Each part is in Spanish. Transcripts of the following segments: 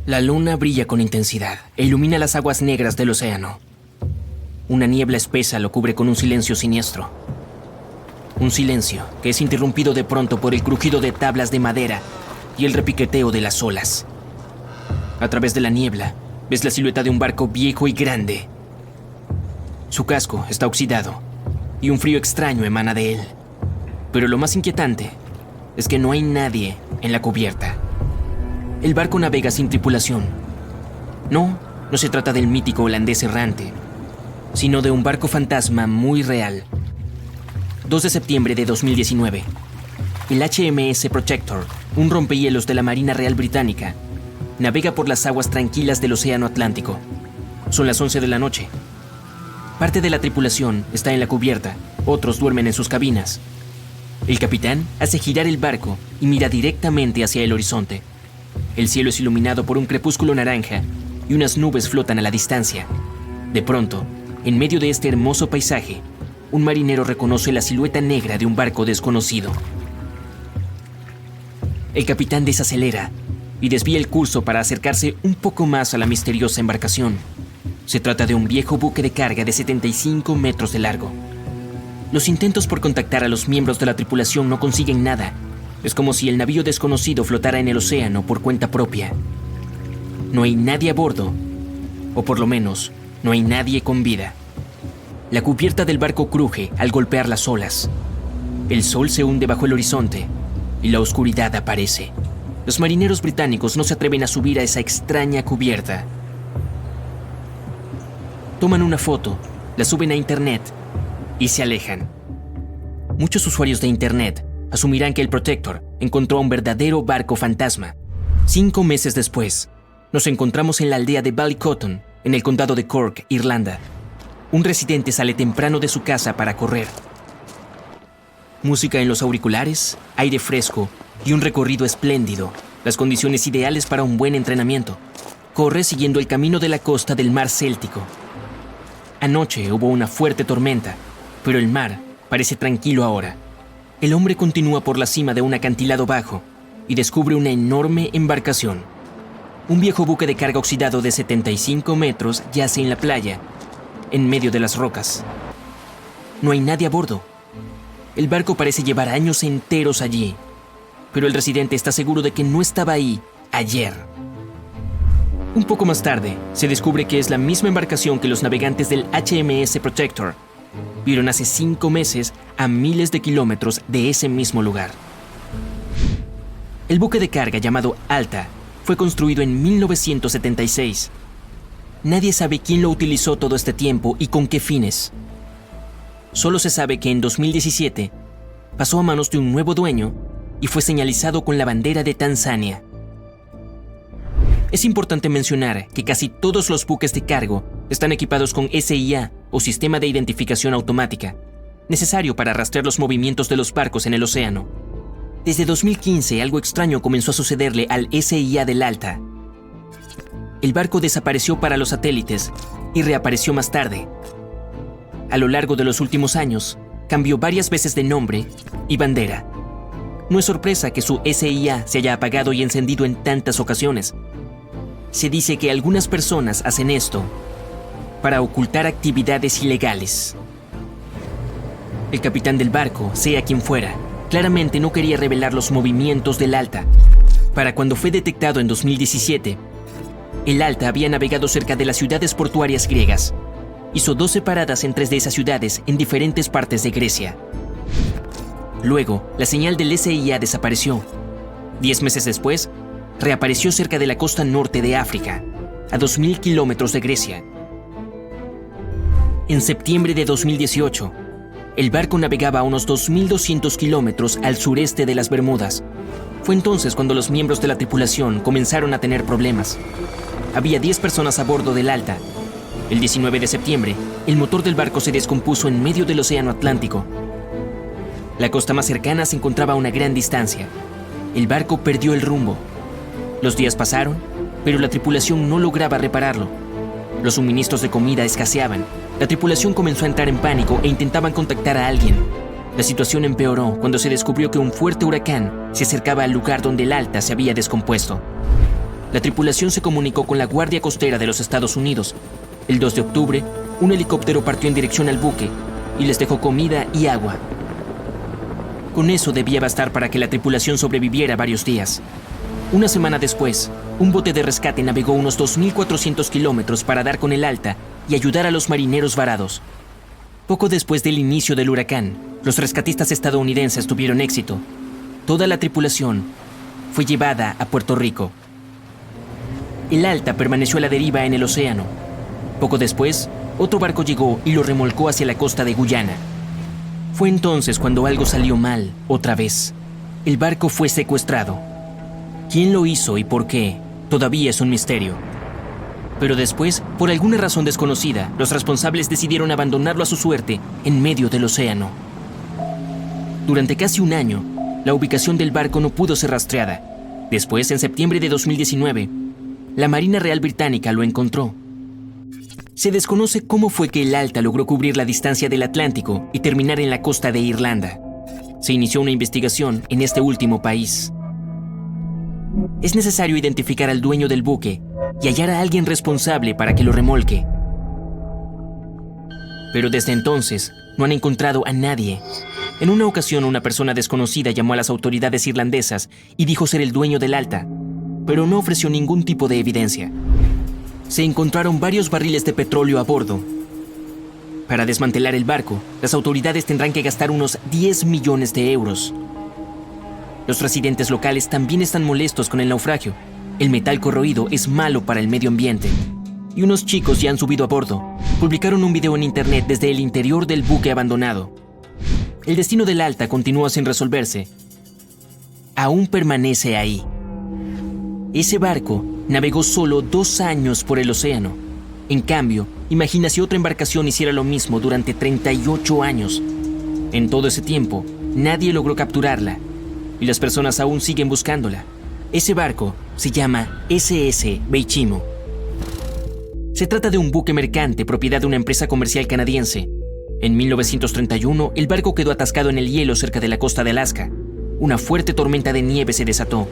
La luna brilla con intensidad e ilumina las aguas negras del océano. Una niebla espesa lo cubre con un silencio siniestro. Un silencio que es interrumpido de pronto por el crujido de tablas de madera y el repiqueteo de las olas. A través de la niebla, ves la silueta de un barco viejo y grande. Su casco está oxidado y un frío extraño emana de él. Pero lo más inquietante es que no hay nadie en la cubierta. El barco navega sin tripulación. No se trata del mítico holandés errante, sino de un barco fantasma muy real. 2 de septiembre de 2019. El HMS Protector, un rompehielos de la Marina Real Británica, navega por las aguas tranquilas del Océano Atlántico. Son las 11 de la noche. Parte de la tripulación está en la cubierta, otros duermen en sus cabinas. El capitán hace girar el barco y mira directamente hacia el horizonte. El cielo es iluminado por un crepúsculo naranja y unas nubes flotan a la distancia. De pronto, en medio de este hermoso paisaje, un marinero reconoce la silueta negra de un barco desconocido. El capitán desacelera y desvía el curso para acercarse un poco más a la misteriosa embarcación. Se trata de un viejo buque de carga de 75 metros de largo. Los intentos por contactar a los miembros de la tripulación no consiguen nada. Es como si el navío desconocido flotara en el océano por cuenta propia. No hay nadie a bordo, o por lo menos, no hay nadie con vida. La cubierta del barco cruje al golpear las olas. El sol se hunde bajo el horizonte y la oscuridad aparece. Los marineros británicos no se atreven a subir a esa extraña cubierta. Toman una foto, la suben a internet y se alejan. Muchos usuarios de internet asumirán que el Protector encontró un verdadero barco fantasma. 5 meses después, nos encontramos en la aldea de Ballycotton, en el condado de Cork, Irlanda. Un residente sale temprano de su casa para correr. Música en los auriculares, aire fresco y un recorrido espléndido, las condiciones ideales para un buen entrenamiento. Corre siguiendo el camino de la costa del mar Céltico. Anoche hubo una fuerte tormenta, pero el mar parece tranquilo ahora. El hombre continúa por la cima de un acantilado bajo y descubre una enorme embarcación. Un viejo buque de carga oxidado de 75 metros yace en la playa, en medio de las rocas. No hay nadie a bordo. El barco parece llevar años enteros allí, pero el residente está seguro de que no estaba ahí ayer. Un poco más tarde, se descubre que es la misma embarcación que los navegantes del HMS Protector vieron hace 5 meses a miles de kilómetros de ese mismo lugar. El buque de carga llamado Alta fue construido en 1976. Nadie sabe quién lo utilizó todo este tiempo y con qué fines. Solo se sabe que en 2017 pasó a manos de un nuevo dueño y fue señalizado con la bandera de Tanzania. Es importante mencionar que casi todos los buques de cargo están equipados con SIA o Sistema de Identificación Automática, necesario para rastrear los movimientos de los barcos en el océano. Desde 2015 algo extraño comenzó a sucederle al SIA del Alta. El barco desapareció para los satélites y reapareció más tarde. A lo largo de los últimos años, cambió varias veces de nombre y bandera. No es sorpresa que su SIA se haya apagado y encendido en tantas ocasiones. Se dice que algunas personas hacen esto para ocultar actividades ilegales. El capitán del barco, sea quien fuera, claramente no quería revelar los movimientos del Alta. Para cuando fue detectado en 2017, el Alta había navegado cerca de las ciudades portuarias griegas. Hizo 12 paradas en 3 de esas ciudades en diferentes partes de Grecia. Luego, la señal del SIA desapareció. 10 meses después, reapareció cerca de la costa norte de África, a 2.000 kilómetros de Grecia. En septiembre de 2018, el barco navegaba a unos 2.200 kilómetros al sureste de las Bermudas. Fue entonces cuando los miembros de la tripulación comenzaron a tener problemas. Había 10 personas a bordo del Alta. El 19 de septiembre, el motor del barco se descompuso en medio del océano Atlántico. La costa más cercana se encontraba a una gran distancia. El barco perdió el rumbo. Los días pasaron, pero la tripulación no lograba repararlo. Los suministros de comida escaseaban. La tripulación comenzó a entrar en pánico e intentaban contactar a alguien. La situación empeoró cuando se descubrió que un fuerte huracán se acercaba al lugar donde el Alta se había descompuesto. la tripulación se comunicó con la Guardia Costera de los Estados Unidos. El 2 de octubre, un helicóptero partió en dirección al buque y les dejó comida y agua. Con eso debía bastar para que la tripulación sobreviviera varios días. Una semana después, un bote de rescate navegó unos 2.400 kilómetros para dar con el Alta y ayudar a los marineros varados. Poco después del inicio del huracán, los rescatistas estadounidenses tuvieron éxito. Toda la tripulación fue llevada a Puerto Rico. El Alta permaneció a la deriva en el océano. Poco después, otro barco llegó y lo remolcó hacia la costa de Guyana. Fue entonces cuando algo salió mal, otra vez. El barco fue secuestrado. ¿Quién lo hizo y por qué? Todavía es un misterio. Pero después, por alguna razón desconocida, los responsables decidieron abandonarlo a su suerte en medio del océano. Durante casi un año, la ubicación del barco no pudo ser rastreada. Después, en septiembre de 2019, la Marina Real Británica lo encontró. Se desconoce cómo fue que el Alta logró cubrir la distancia del Atlántico y terminar en la costa de Irlanda. Se inició una investigación en este último país. Es necesario identificar al dueño del buque y hallar a alguien responsable para que lo remolque. Pero desde entonces no han encontrado a nadie. En una ocasión, una persona desconocida llamó a las autoridades irlandesas y dijo ser el dueño del Alta, pero no ofreció ningún tipo de evidencia. Se encontraron varios barriles de petróleo a bordo. Para desmantelar el barco, las autoridades tendrán que gastar unos 10 millones de euros. Los residentes locales también están molestos con el naufragio. El metal corroído es malo para el medio ambiente. Y unos chicos ya han subido a bordo. Publicaron un video en internet desde el interior del buque abandonado. El destino del Alta continúa sin resolverse. Aún permanece ahí. Ese barco navegó solo 2 años por el océano. En cambio, imagina si otra embarcación hiciera lo mismo durante 38 años. En todo ese tiempo, nadie logró capturarla y las personas aún siguen buscándola. Ese barco se llama SS Beichimo. Se trata de un buque mercante propiedad de una empresa comercial canadiense. En 1931, el barco quedó atascado en el hielo cerca de la costa de Alaska. Una fuerte tormenta de nieve se desató.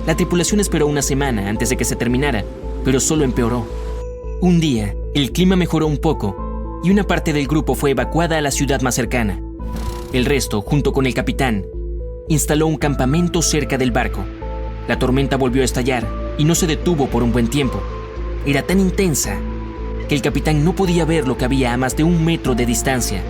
La tripulación esperó una semana antes de que se terminara, pero solo empeoró. Un día, el clima mejoró un poco y una parte del grupo fue evacuada a la ciudad más cercana. El resto, junto con el capitán, instaló un campamento cerca del barco. La tormenta volvió a estallar y no se detuvo por un buen tiempo. Era tan intensa que el capitán no podía ver lo que había a más de 1 metro de distancia.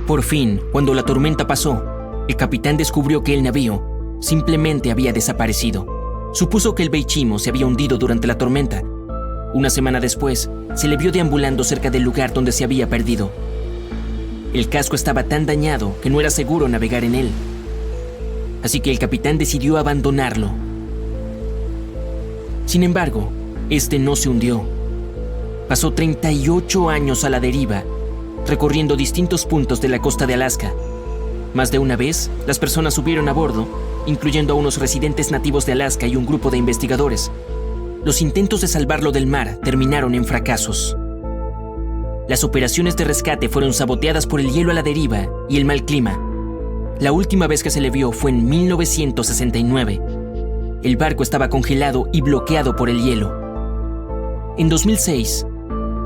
Por fin, cuando la tormenta pasó, el capitán descubrió que el navío simplemente había desaparecido. Supuso que el Beichimo se había hundido durante la tormenta. Una semana después, se le vio deambulando cerca del lugar donde se había perdido. El casco estaba tan dañado que no era seguro navegar en él. Así que el capitán decidió abandonarlo. Sin embargo, este no se hundió. Pasó 38 años a la deriva, recorriendo distintos puntos de la costa de Alaska. Más de una vez, las personas subieron a bordo, incluyendo a unos residentes nativos de Alaska y un grupo de investigadores. Los intentos de salvarlo del mar terminaron en fracasos. Las operaciones de rescate fueron saboteadas por el hielo a la deriva y el mal clima. La última vez que se le vio fue en 1969. El barco estaba congelado y bloqueado por el hielo. En 2006,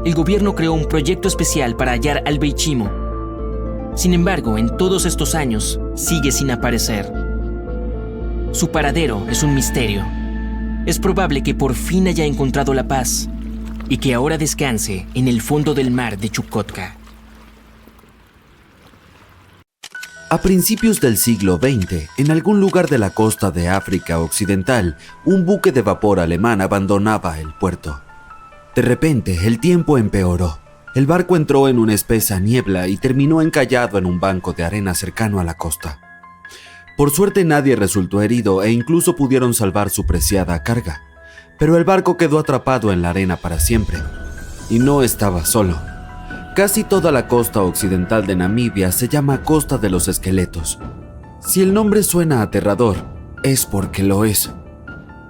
el gobierno creó un proyecto especial para hallar al Beichimo. Sin embargo, en todos estos años, sigue sin aparecer. Su paradero es un misterio. Es probable que por fin haya encontrado la paz y que ahora descanse en el fondo del mar de Chukotka. A principios del siglo XX, en algún lugar de la costa de África Occidental, un buque de vapor alemán abandonaba el puerto. De repente, el tiempo empeoró. El barco entró en una espesa niebla y terminó encallado en un banco de arena cercano a la costa. Por suerte nadie resultó herido e incluso pudieron salvar su preciada carga, pero el barco quedó atrapado en la arena para siempre. Y no estaba solo. Casi toda la costa occidental de Namibia se llama Costa de los Esqueletos. Si el nombre suena aterrador, es porque lo es.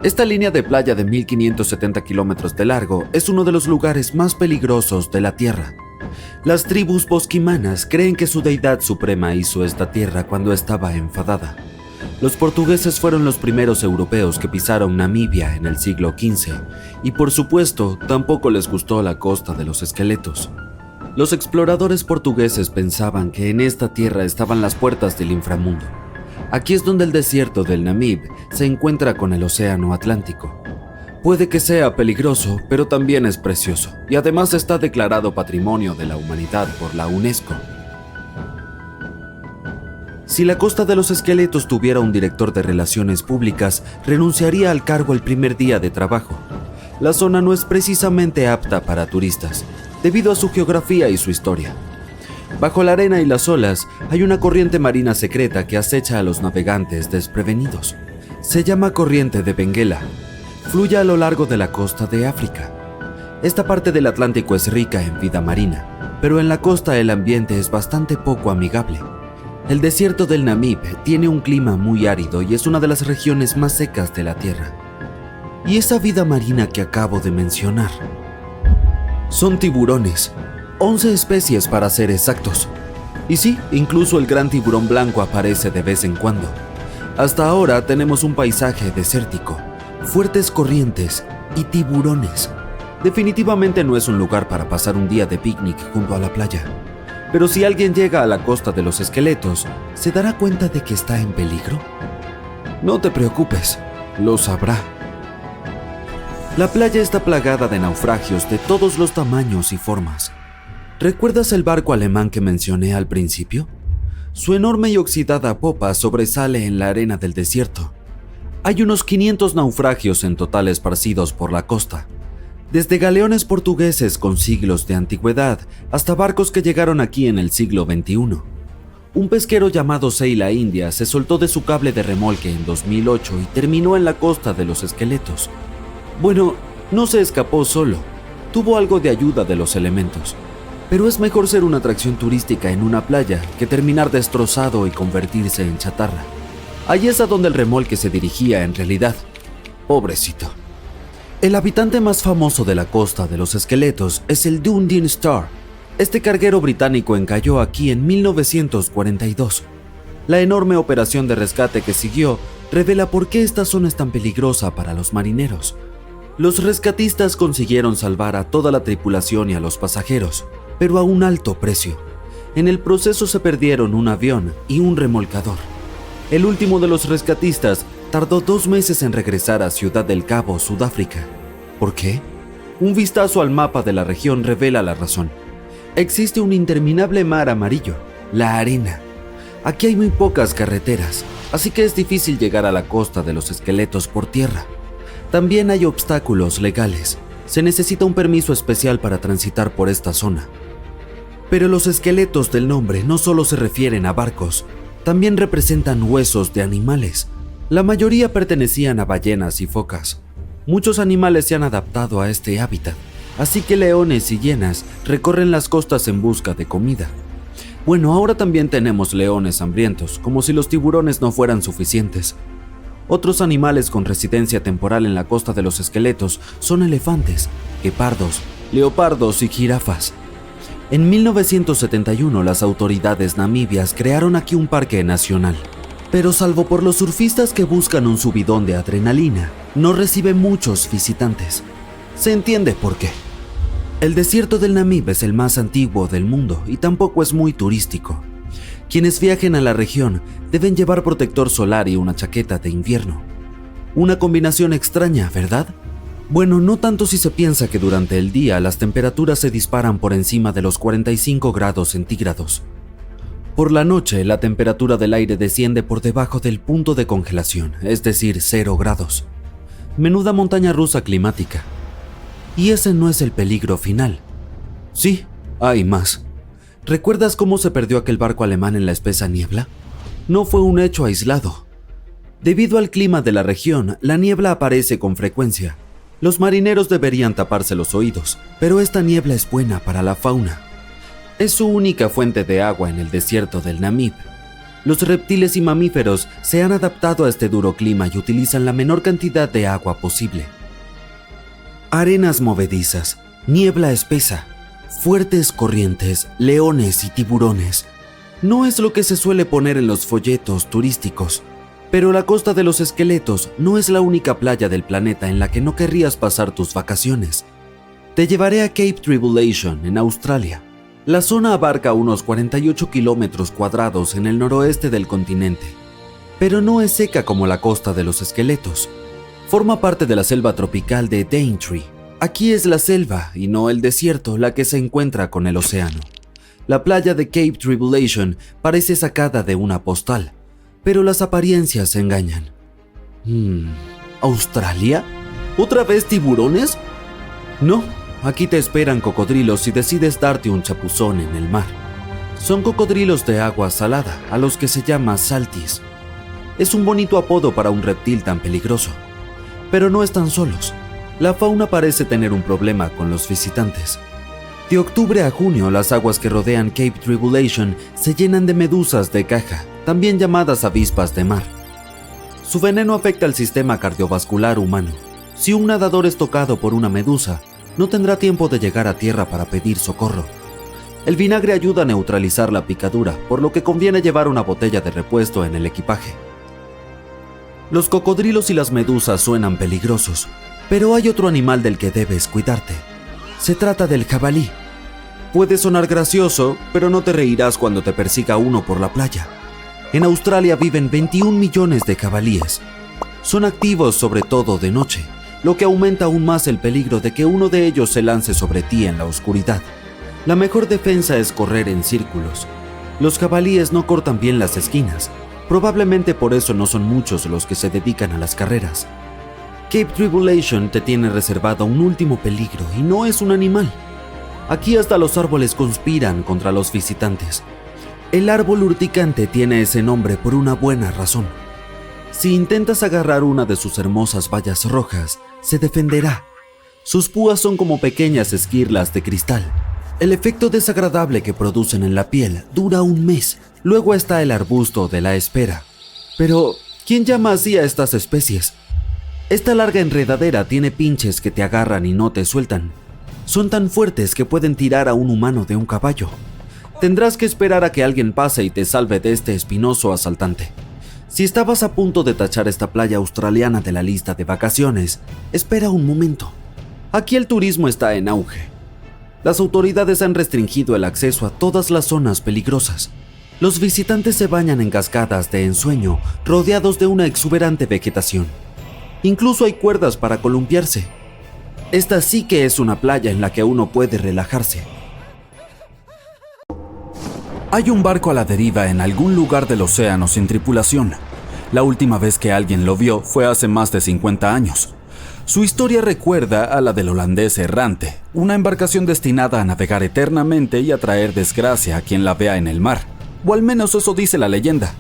Esta línea de playa de 1570 kilómetros de largo es uno de los lugares más peligrosos de la Tierra. Las tribus bosquimanas creen que su deidad suprema hizo esta tierra cuando estaba enfadada. Los portugueses fueron los primeros europeos que pisaron Namibia en el siglo XV, y por supuesto, tampoco les gustó la costa de los esqueletos. Los exploradores portugueses pensaban que en esta tierra estaban las puertas del inframundo. Aquí es donde el desierto del Namib se encuentra con el océano Atlántico. Puede que sea peligroso, pero también es precioso, y además está declarado Patrimonio de la Humanidad por la UNESCO. Si la costa de los esqueletos tuviera un director de relaciones públicas, renunciaría al cargo el primer día de trabajo. La zona no es precisamente apta para turistas, debido a su geografía y su historia. Bajo la arena y las olas hay una corriente marina secreta que acecha a los navegantes desprevenidos. Se llama Corriente de Benguela. Fluye a lo largo de la costa de África. Esta parte del Atlántico es rica en vida marina, pero en la costa el ambiente es bastante poco amigable. El desierto del Namib tiene un clima muy árido y es una de las regiones más secas de la Tierra. Y esa vida marina que acabo de mencionar son tiburones, 11 especies para ser exactos. Y sí, incluso el gran tiburón blanco aparece de vez en cuando. Hasta ahora tenemos un paisaje desértico, fuertes corrientes y tiburones. Definitivamente no es un lugar para pasar un día de picnic junto a la playa. Pero si alguien llega a la costa de los esqueletos, ¿se dará cuenta de que está en peligro? No te preocupes, lo sabrá. La playa está plagada de naufragios de todos los tamaños y formas. ¿Recuerdas el barco alemán que mencioné al principio? Su enorme y oxidada popa sobresale en la arena del desierto. Hay unos 500 naufragios en total esparcidos por la costa. Desde galeones portugueses con siglos de antigüedad hasta barcos que llegaron aquí en el siglo XXI. Un pesquero llamado Seila India se soltó de su cable de remolque en 2008 y terminó en la costa de los esqueletos. Bueno, no se escapó solo, tuvo algo de ayuda de los elementos. Pero es mejor ser una atracción turística en una playa que terminar destrozado y convertirse en chatarra. Allí es a donde el remolque se dirigía en realidad. Pobrecito. El habitante más famoso de la costa de los esqueletos es el Dundee Star. Este carguero británico encalló aquí en 1942. La enorme operación de rescate que siguió revela por qué esta zona es tan peligrosa para los marineros. Los rescatistas consiguieron salvar a toda la tripulación y a los pasajeros, pero a un alto precio. En el proceso se perdieron un avión y un remolcador. El último de los rescatistas tardó 2 meses en regresar a Ciudad del Cabo, Sudáfrica. ¿Por qué? Un vistazo al mapa de la región revela la razón. Existe un interminable mar amarillo, la arena. Aquí hay muy pocas carreteras, así que es difícil llegar a la costa de los esqueletos por tierra. También hay obstáculos legales. Se necesita un permiso especial para transitar por esta zona. Pero los esqueletos del nombre no solo se refieren a barcos, también representan huesos de animales. La mayoría pertenecían a ballenas y focas. Muchos animales se han adaptado a este hábitat, así que leones y hienas recorren las costas en busca de comida. Bueno, ahora también tenemos leones hambrientos, como si los tiburones no fueran suficientes. Otros animales con residencia temporal en la costa de los esqueletos son elefantes, guepardos, leopardos y jirafas. En 1971 las autoridades namibias crearon aquí un parque nacional. Pero salvo por los surfistas que buscan un subidón de adrenalina, no recibe muchos visitantes. Se entiende por qué. El desierto del Namib es el más antiguo del mundo y tampoco es muy turístico. Quienes viajen a la región deben llevar protector solar y una chaqueta de invierno. Una combinación extraña, ¿verdad? Bueno, no tanto si se piensa que durante el día las temperaturas se disparan por encima de los 45 grados centígrados. Por la noche, la temperatura del aire desciende por debajo del punto de congelación, es decir, 0 grados. Menuda montaña rusa climática. Y ese no es el peligro final. Sí, hay más. ¿Recuerdas cómo se perdió aquel barco alemán en la espesa niebla? No fue un hecho aislado. Debido al clima de la región, la niebla aparece con frecuencia. Los marineros deberían taparse los oídos, pero esta niebla es buena para la fauna. Es su única fuente de agua en el desierto del Namib. Los reptiles y mamíferos se han adaptado a este duro clima y utilizan la menor cantidad de agua posible. Arenas movedizas, niebla espesa, fuertes corrientes, leones y tiburones. No es lo que se suele poner en los folletos turísticos. Pero la Costa de los Esqueletos no es la única playa del planeta en la que no querrías pasar tus vacaciones. Te llevaré a Cape Tribulation, en Australia. La zona abarca unos 48 kilómetros cuadrados en el noroeste del continente, pero no es seca como la Costa de los Esqueletos. Forma parte de la selva tropical de Daintree. Aquí es la selva y no el desierto la que se encuentra con el océano. La playa de Cape Tribulation parece sacada de una postal, pero las apariencias engañan. ¿Australia? ¿Otra vez tiburones? No, aquí te esperan cocodrilos si decides darte un chapuzón en el mar. Son cocodrilos de agua salada, a los que se llama saltis. Es un bonito apodo para un reptil tan peligroso. Pero no están solos. La fauna parece tener un problema con los visitantes. De octubre a junio, las aguas que rodean Cape Tribulation se llenan de medusas de caja, también llamadas avispas de mar. Su veneno afecta al sistema cardiovascular humano. Si un nadador es tocado por una medusa, no tendrá tiempo de llegar a tierra para pedir socorro. El vinagre ayuda a neutralizar la picadura, por lo que conviene llevar una botella de repuesto en el equipaje. Los cocodrilos y las medusas suenan peligrosos, pero hay otro animal del que debes cuidarte. Se trata del jabalí. Puede sonar gracioso, pero no te reirás cuando te persiga uno por la playa. En Australia viven 21 millones de jabalíes. Son activos sobre todo de noche, lo que aumenta aún más el peligro de que uno de ellos se lance sobre ti en la oscuridad. La mejor defensa es correr en círculos. Los jabalíes no cortan bien las esquinas. Probablemente por eso no son muchos los que se dedican a las carreras. Cape Tribulation te tiene reservado un último peligro y no es un animal. Aquí hasta los árboles conspiran contra los visitantes. El árbol urticante tiene ese nombre por una buena razón. Si intentas agarrar una de sus hermosas bayas rojas, se defenderá. Sus púas son como pequeñas esquirlas de cristal. El efecto desagradable que producen en la piel dura un mes. Luego está el arbusto de la espera. Pero, ¿quién llama así a estas especies? Esta larga enredadera tiene pinches que te agarran y no te sueltan. Son tan fuertes que pueden tirar a un humano de un caballo. Tendrás que esperar a que alguien pase y te salve de este espinoso asaltante. Si estabas a punto de tachar esta playa australiana de la lista de vacaciones, espera un momento. Aquí el turismo está en auge. Las autoridades han restringido el acceso a todas las zonas peligrosas. Los visitantes se bañan en cascadas de ensueño rodeados de una exuberante vegetación. Incluso hay cuerdas para columpiarse. Esta sí que es una playa en la que uno puede relajarse. Hay un barco a la deriva en algún lugar del océano sin tripulación. La última vez que alguien lo vio fue hace más de 50 años. Su historia recuerda a la del holandés errante, una embarcación destinada a navegar eternamente y a traer desgracia a quien la vea en el mar. O al menos eso dice la leyenda.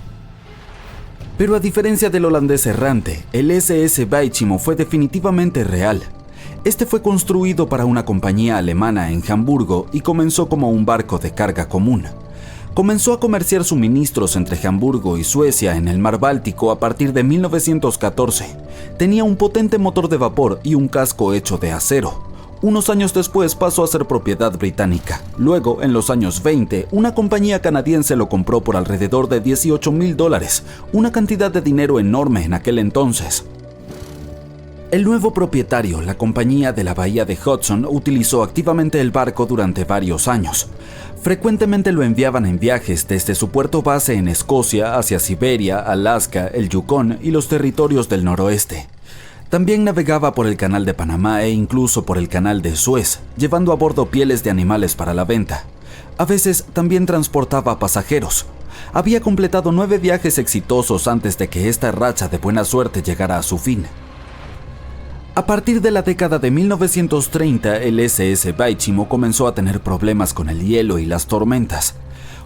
Pero a diferencia del holandés errante, el SS Baichimo fue definitivamente real. Este fue construido para una compañía alemana en Hamburgo y comenzó como un barco de carga común. Comenzó a comerciar suministros entre Hamburgo y Suecia en el mar Báltico a partir de 1914. Tenía un potente motor de vapor y un casco hecho de acero. Unos años después pasó a ser propiedad británica. Luego, en los años 20, una compañía canadiense lo compró por alrededor de $18,000, una cantidad de dinero enorme en aquel entonces. El nuevo propietario, la compañía de la bahía de Hudson, utilizó activamente el barco durante varios años. Frecuentemente lo enviaban en viajes desde su puerto base en Escocia hacia Siberia, Alaska, el Yukón y los territorios del noroeste. También navegaba por el Canal de Panamá e incluso por el Canal de Suez, llevando a bordo pieles de animales para la venta. A veces también transportaba pasajeros. Había completado 9 viajes exitosos antes de que esta racha de buena suerte llegara a su fin. A partir de la década de 1930, el SS Baichimo comenzó a tener problemas con el hielo y las tormentas.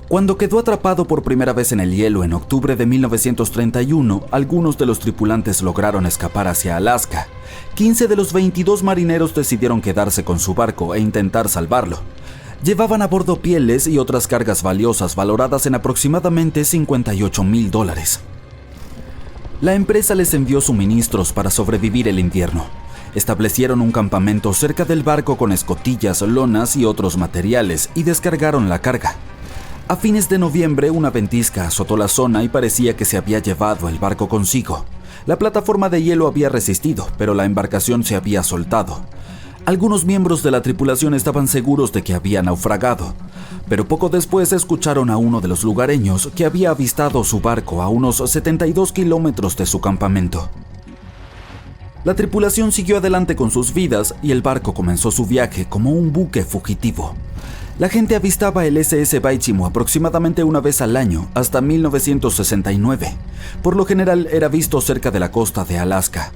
Cuando quedó atrapado por primera vez en el hielo en octubre de 1931, algunos de los tripulantes lograron escapar hacia Alaska. 15 de los 22 marineros decidieron quedarse con su barco e intentar salvarlo. Llevaban a bordo pieles y otras cargas valiosas valoradas en aproximadamente $58,000. La empresa les envió suministros para sobrevivir el invierno. Establecieron un campamento cerca del barco con escotillas, lonas y otros materiales y descargaron la carga. A fines de noviembre, una ventisca azotó la zona y parecía que se había llevado el barco consigo. La plataforma de hielo había resistido, pero la embarcación se había soltado. Algunos miembros de la tripulación estaban seguros de que había naufragado, pero poco después escucharon a uno de los lugareños que había avistado su barco a unos 72 kilómetros de su campamento. La tripulación siguió adelante con sus vidas y el barco comenzó su viaje como un buque fugitivo. La gente avistaba el SS Baichimo aproximadamente una vez al año hasta 1969. Por lo general era visto cerca de la costa de Alaska.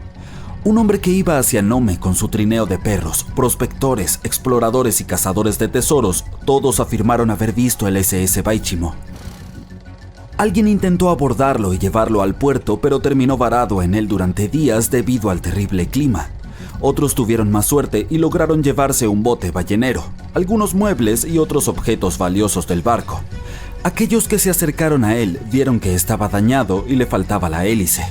Un hombre que iba hacia Nome con su trineo de perros, prospectores, exploradores y cazadores de tesoros, todos afirmaron haber visto el SS Baichimo. Alguien intentó abordarlo y llevarlo al puerto, pero terminó varado en él durante días debido al terrible clima. Otros tuvieron más suerte y lograron llevarse un bote ballenero, algunos muebles y otros objetos valiosos del barco. Aquellos que se acercaron a él vieron que estaba dañado y le faltaba la hélice.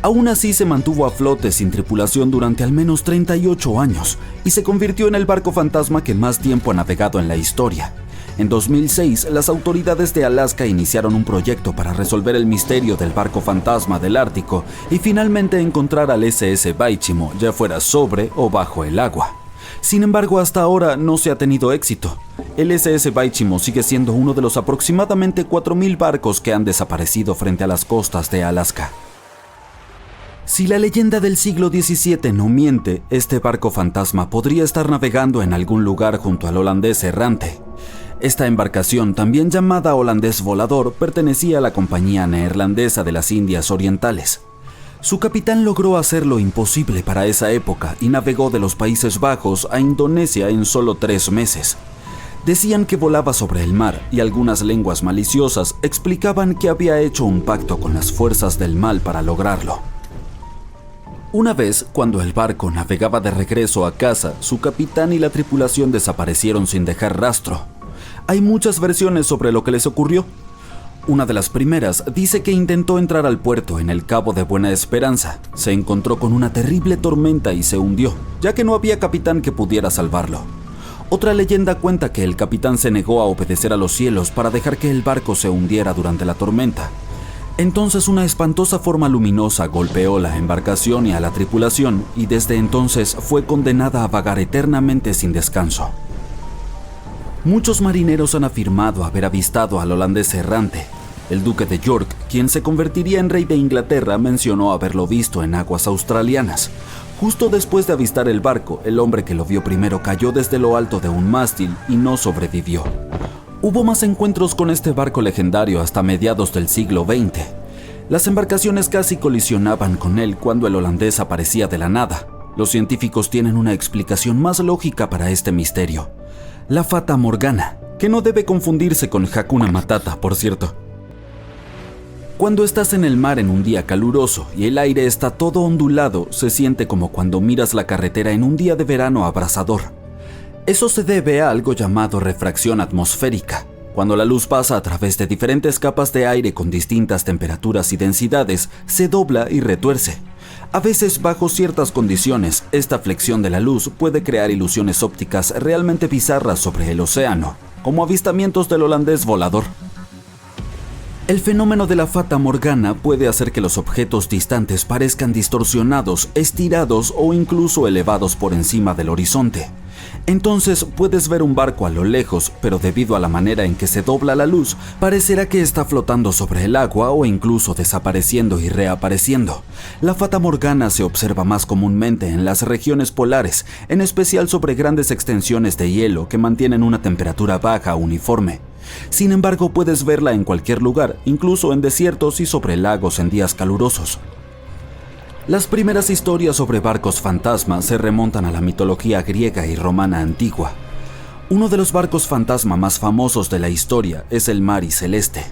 Aún así se mantuvo a flote sin tripulación durante al menos 38 años y se convirtió en el barco fantasma que más tiempo ha navegado en la historia. En 2006, las autoridades de Alaska iniciaron un proyecto para resolver el misterio del barco fantasma del Ártico y finalmente encontrar al SS Baichimo, ya fuera sobre o bajo el agua. Sin embargo, hasta ahora no se ha tenido éxito. El SS Baichimo sigue siendo uno de los aproximadamente 4.000 barcos que han desaparecido frente a las costas de Alaska. Si la leyenda del siglo XVII no miente, este barco fantasma podría estar navegando en algún lugar junto al holandés errante. Esta embarcación, también llamada holandés volador, pertenecía a la Compañía Neerlandesa de las Indias Orientales. Su capitán logró hacer lo imposible para esa época y navegó de los Países Bajos a Indonesia en solo 3 meses. Decían que volaba sobre el mar y algunas lenguas maliciosas explicaban que había hecho un pacto con las fuerzas del mal para lograrlo. Una vez, cuando el barco navegaba de regreso a casa, su capitán y la tripulación desaparecieron sin dejar rastro. Hay muchas versiones sobre lo que les ocurrió. Una de las primeras dice que intentó entrar al puerto en el Cabo de Buena Esperanza. Se encontró con una terrible tormenta y se hundió, ya que no había capitán que pudiera salvarlo. Otra leyenda cuenta que el capitán se negó a obedecer a los cielos para dejar que el barco se hundiera durante la tormenta. Entonces una espantosa forma luminosa golpeó la embarcación y a la tripulación, y desde entonces fue condenada a vagar eternamente sin descanso. Muchos marineros han afirmado haber avistado al holandés errante. El duque de York, quien se convertiría en rey de Inglaterra, mencionó haberlo visto en aguas australianas. Justo después de avistar el barco, el hombre que lo vio primero cayó desde lo alto de un mástil y no sobrevivió. Hubo más encuentros con este barco legendario hasta mediados del siglo XX. Las embarcaciones casi colisionaban con él cuando el holandés aparecía de la nada. Los científicos tienen una explicación más lógica para este misterio: la Fata Morgana, que no debe confundirse con Hakuna Matata, por cierto. Cuando estás en el mar en un día caluroso y el aire está todo ondulado, se siente como cuando miras la carretera en un día de verano abrasador. Eso se debe a algo llamado refracción atmosférica. Cuando la luz pasa a través de diferentes capas de aire con distintas temperaturas y densidades, se dobla y retuerce. A veces, bajo ciertas condiciones, esta flexión de la luz puede crear ilusiones ópticas realmente bizarras sobre el océano, como avistamientos del holandés volador. El fenómeno de la Fata Morgana puede hacer que los objetos distantes parezcan distorsionados, estirados o incluso elevados por encima del horizonte. Entonces puedes ver un barco a lo lejos, pero debido a la manera en que se dobla la luz, parecerá que está flotando sobre el agua o incluso desapareciendo y reapareciendo. La Fata Morgana se observa más comúnmente en las regiones polares, en especial sobre grandes extensiones de hielo que mantienen una temperatura baja uniforme. Sin embargo, puedes verla en cualquier lugar, incluso en desiertos y sobre lagos en días calurosos. Las primeras historias sobre barcos fantasma se remontan a la mitología griega y romana antigua. Uno de los barcos fantasma más famosos de la historia es el Mari Celeste.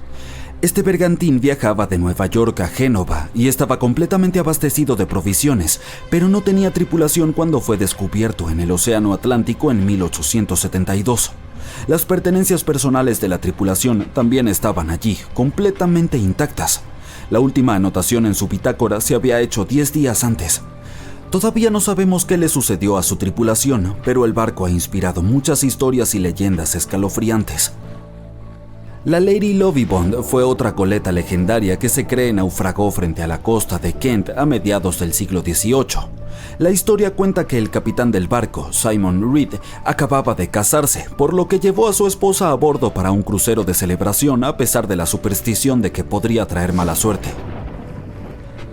Este bergantín viajaba de Nueva York a Génova y estaba completamente abastecido de provisiones, pero no tenía tripulación cuando fue descubierto en el Océano Atlántico en 1872. Las pertenencias personales de la tripulación también estaban allí, completamente intactas. La última anotación en su bitácora se había hecho 10 días antes. Todavía no sabemos qué le sucedió a su tripulación, pero el barco ha inspirado muchas historias y leyendas escalofriantes. La Lady Lovibond fue otra goleta legendaria que se cree naufragó frente a la costa de Kent a mediados del siglo XVIII. La historia cuenta que el capitán del barco, Simon Reed, acababa de casarse, por lo que llevó a su esposa a bordo para un crucero de celebración a pesar de la superstición de que podría traer mala suerte.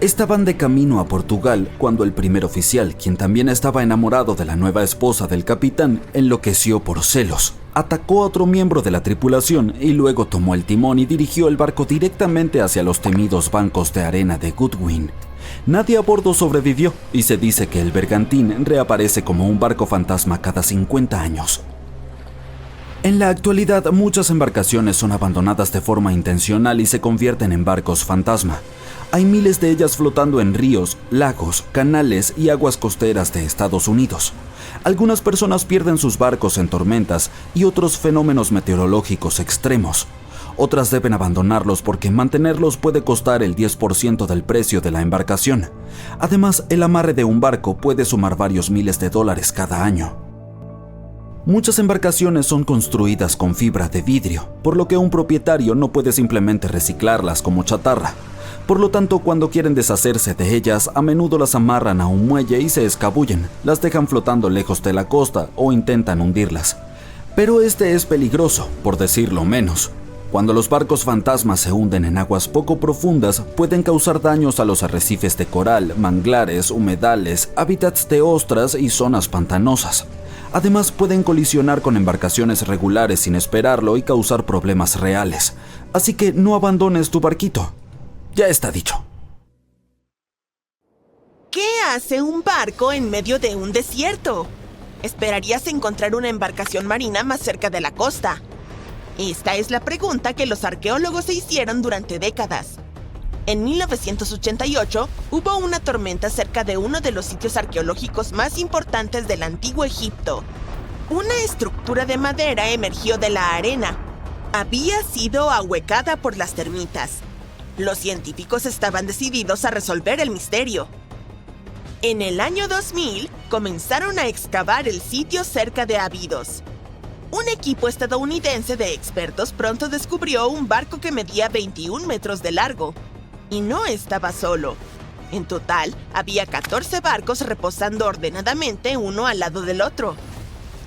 Estaban de camino a Portugal cuando el primer oficial, quien también estaba enamorado de la nueva esposa del capitán, enloqueció por celos. Atacó a otro miembro de la tripulación y luego tomó el timón y dirigió el barco directamente hacia los temidos bancos de arena de Goodwin. Nadie a bordo sobrevivió y se dice que el bergantín reaparece como un barco fantasma cada 50 años. En la actualidad, muchas embarcaciones son abandonadas de forma intencional y se convierten en barcos fantasma. Hay miles de ellas flotando en ríos, lagos, canales y aguas costeras de Estados Unidos. Algunas personas pierden sus barcos en tormentas y otros fenómenos meteorológicos extremos. Otras deben abandonarlos porque mantenerlos puede costar el 10% del precio de la embarcación. Además, el amarre de un barco puede sumar varios miles de dólares cada año. Muchas embarcaciones son construidas con fibra de vidrio, por lo que un propietario no puede simplemente reciclarlas como chatarra. Por lo tanto, cuando quieren deshacerse de ellas, a menudo las amarran a un muelle y se escabullen, las dejan flotando lejos de la costa o intentan hundirlas. Pero este es peligroso, por decirlo menos. Cuando los barcos fantasmas se hunden en aguas poco profundas, pueden causar daños a los arrecifes de coral, manglares, humedales, hábitats de ostras y zonas pantanosas. Además, pueden colisionar con embarcaciones regulares sin esperarlo y causar problemas reales. Así que no abandones tu barquito. Ya está dicho. ¿Qué hace un barco en medio de un desierto? Esperarías encontrar una embarcación marina más cerca de la costa. Esta es la pregunta que los arqueólogos se hicieron durante décadas. En 1988 hubo una tormenta cerca de uno de los sitios arqueológicos más importantes del antiguo Egipto. Una estructura de madera emergió de la arena. Había sido ahuecada por las termitas. Los científicos estaban decididos a resolver el misterio. En el año 2000, comenzaron a excavar el sitio cerca de Abidos. Un equipo estadounidense de expertos pronto descubrió un barco que medía 21 metros de largo. Y no estaba solo. En total, había 14 barcos reposando ordenadamente uno al lado del otro.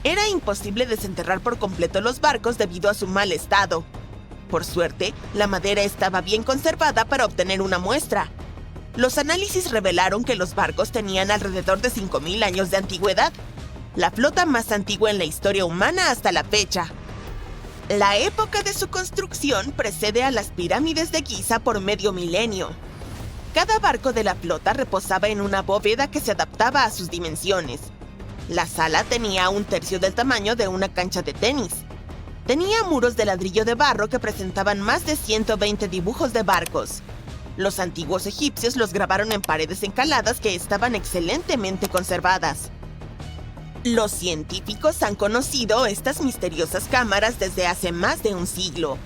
Era imposible desenterrar por completo los barcos debido a su mal estado. Por suerte, la madera estaba bien conservada para obtener una muestra. Los análisis revelaron que los barcos tenían alrededor de 5.000 años de antigüedad, la flota más antigua en la historia humana hasta la fecha. La época de su construcción precede a las pirámides de Giza por medio milenio. Cada barco de la flota reposaba en una bóveda que se adaptaba a sus dimensiones. La sala tenía 1/3 del tamaño de una cancha de tenis. Tenía muros de ladrillo de barro que presentaban más de 120 dibujos de barcos. Los antiguos egipcios los grabaron en paredes encaladas que estaban excelentemente conservadas. Los científicos han conocido estas misteriosas cámaras desde hace más de un siglo.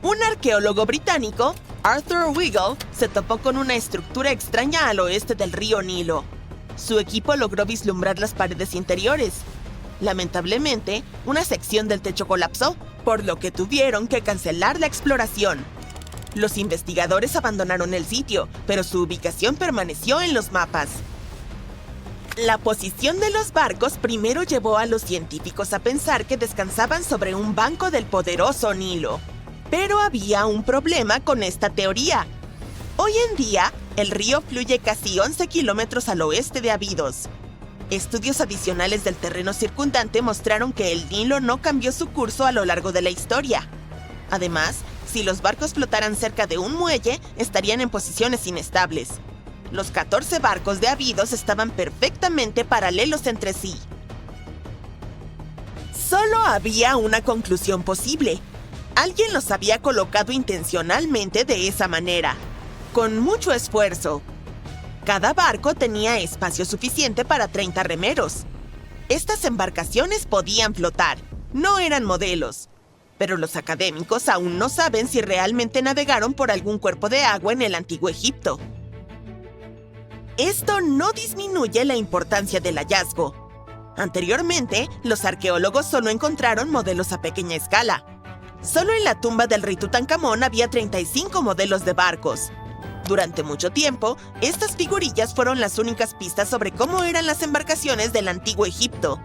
Un arqueólogo británico, Arthur Wiggle, se topó con una estructura extraña al oeste del río Nilo. Su equipo logró vislumbrar las paredes interiores. Lamentablemente, una sección del techo colapsó, por lo que tuvieron que cancelar la exploración. Los investigadores abandonaron el sitio, pero su ubicación permaneció en los mapas. La posición de los barcos primero llevó a los científicos a pensar que descansaban sobre un banco del poderoso Nilo. Pero había un problema con esta teoría. Hoy en día, el río fluye casi 11 kilómetros al oeste de Abidos. Estudios adicionales del terreno circundante mostraron que el Nilo no cambió su curso a lo largo de la historia. Además, si los barcos flotaran cerca de un muelle, estarían en posiciones inestables. Los 14 barcos de Abidos estaban perfectamente paralelos entre sí. Solo había una conclusión posible. Alguien los había colocado intencionalmente de esa manera, con mucho esfuerzo. Cada barco tenía espacio suficiente para 30 remeros. Estas embarcaciones podían flotar, no eran modelos. Pero los académicos aún no saben si realmente navegaron por algún cuerpo de agua en el antiguo Egipto. Esto no disminuye la importancia del hallazgo. Anteriormente, los arqueólogos solo encontraron modelos a pequeña escala. Solo en la tumba del rey Tutankamón había 35 modelos de barcos. Durante mucho tiempo, estas figurillas fueron las únicas pistas sobre cómo eran las embarcaciones del antiguo Egipto.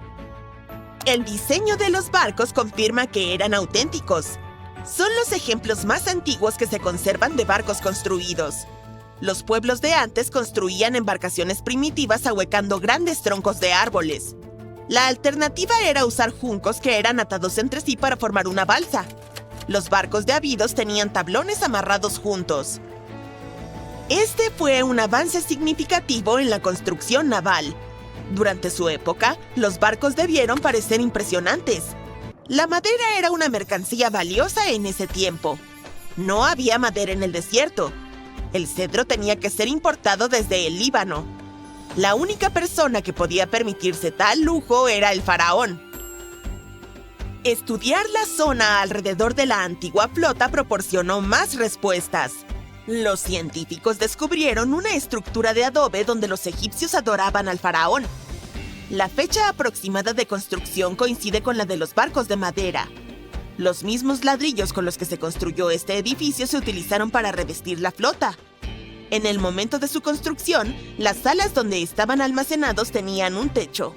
El diseño de los barcos confirma que eran auténticos. Son los ejemplos más antiguos que se conservan de barcos construidos. Los pueblos de antes construían embarcaciones primitivas ahuecando grandes troncos de árboles. La alternativa era usar juncos que eran atados entre sí para formar una balsa. Los barcos de Abidos tenían tablones amarrados juntos. Este fue un avance significativo en la construcción naval. Durante su época, los barcos debieron parecer impresionantes. La madera era una mercancía valiosa en ese tiempo. No había madera en el desierto. El cedro tenía que ser importado desde el Líbano. La única persona que podía permitirse tal lujo era el faraón. Estudiar la zona alrededor de la antigua flota proporcionó más respuestas. Los científicos descubrieron una estructura de adobe donde los egipcios adoraban al faraón. La fecha aproximada de construcción coincide con la de los barcos de madera. Los mismos ladrillos con los que se construyó este edificio se utilizaron para revestir la flota. En el momento de su construcción, las salas donde estaban almacenados tenían un techo.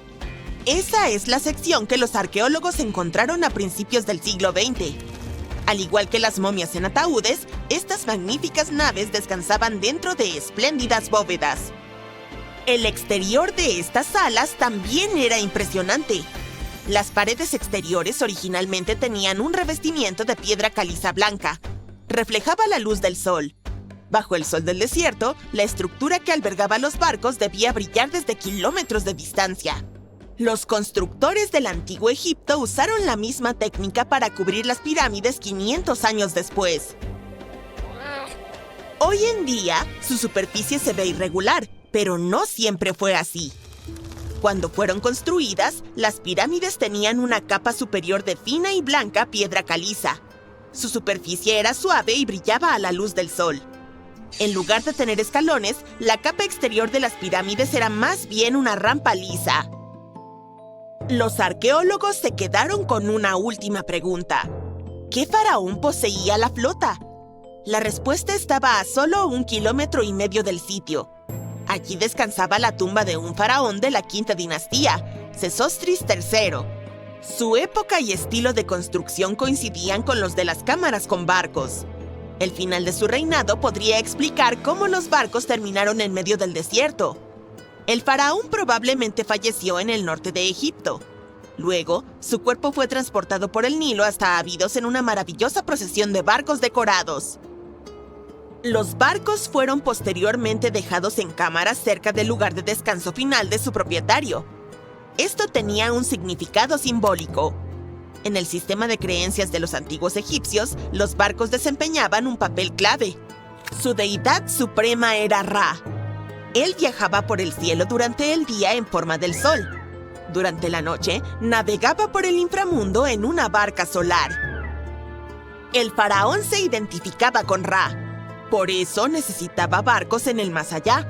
Esa es la sección que los arqueólogos encontraron a principios del siglo XX. Al igual que las momias en ataúdes, estas magníficas naves descansaban dentro de espléndidas bóvedas. El exterior de estas salas también era impresionante. Las paredes exteriores originalmente tenían un revestimiento de piedra caliza blanca. Reflejaba la luz del sol. Bajo el sol del desierto, la estructura que albergaba los barcos debía brillar desde kilómetros de distancia. Los constructores del antiguo Egipto usaron la misma técnica para cubrir las pirámides 500 años después. Hoy en día, su superficie se ve irregular, pero no siempre fue así. Cuando fueron construidas, las pirámides tenían una capa superior de fina y blanca piedra caliza. Su superficie era suave y brillaba a la luz del sol. En lugar de tener escalones, la capa exterior de las pirámides era más bien una rampa lisa. Los arqueólogos se quedaron con una última pregunta. ¿Qué faraón poseía la flota? La respuesta estaba a solo 1,5 kilómetros del sitio. Allí descansaba la tumba de un faraón de la quinta dinastía, Sesostris III. Su época y estilo de construcción coincidían con los de las cámaras con barcos. El final de su reinado podría explicar cómo los barcos terminaron en medio del desierto. El faraón probablemente falleció en el norte de Egipto. Luego, su cuerpo fue transportado por el Nilo hasta Abidos en una maravillosa procesión de barcos decorados. Los barcos fueron posteriormente dejados en cámaras cerca del lugar de descanso final de su propietario. Esto tenía un significado simbólico. En el sistema de creencias de los antiguos egipcios, los barcos desempeñaban un papel clave. Su deidad suprema era Ra. Él viajaba por el cielo durante el día en forma del sol. Durante la noche, navegaba por el inframundo en una barca solar. El faraón se identificaba con Ra. Por eso necesitaba barcos en el más allá.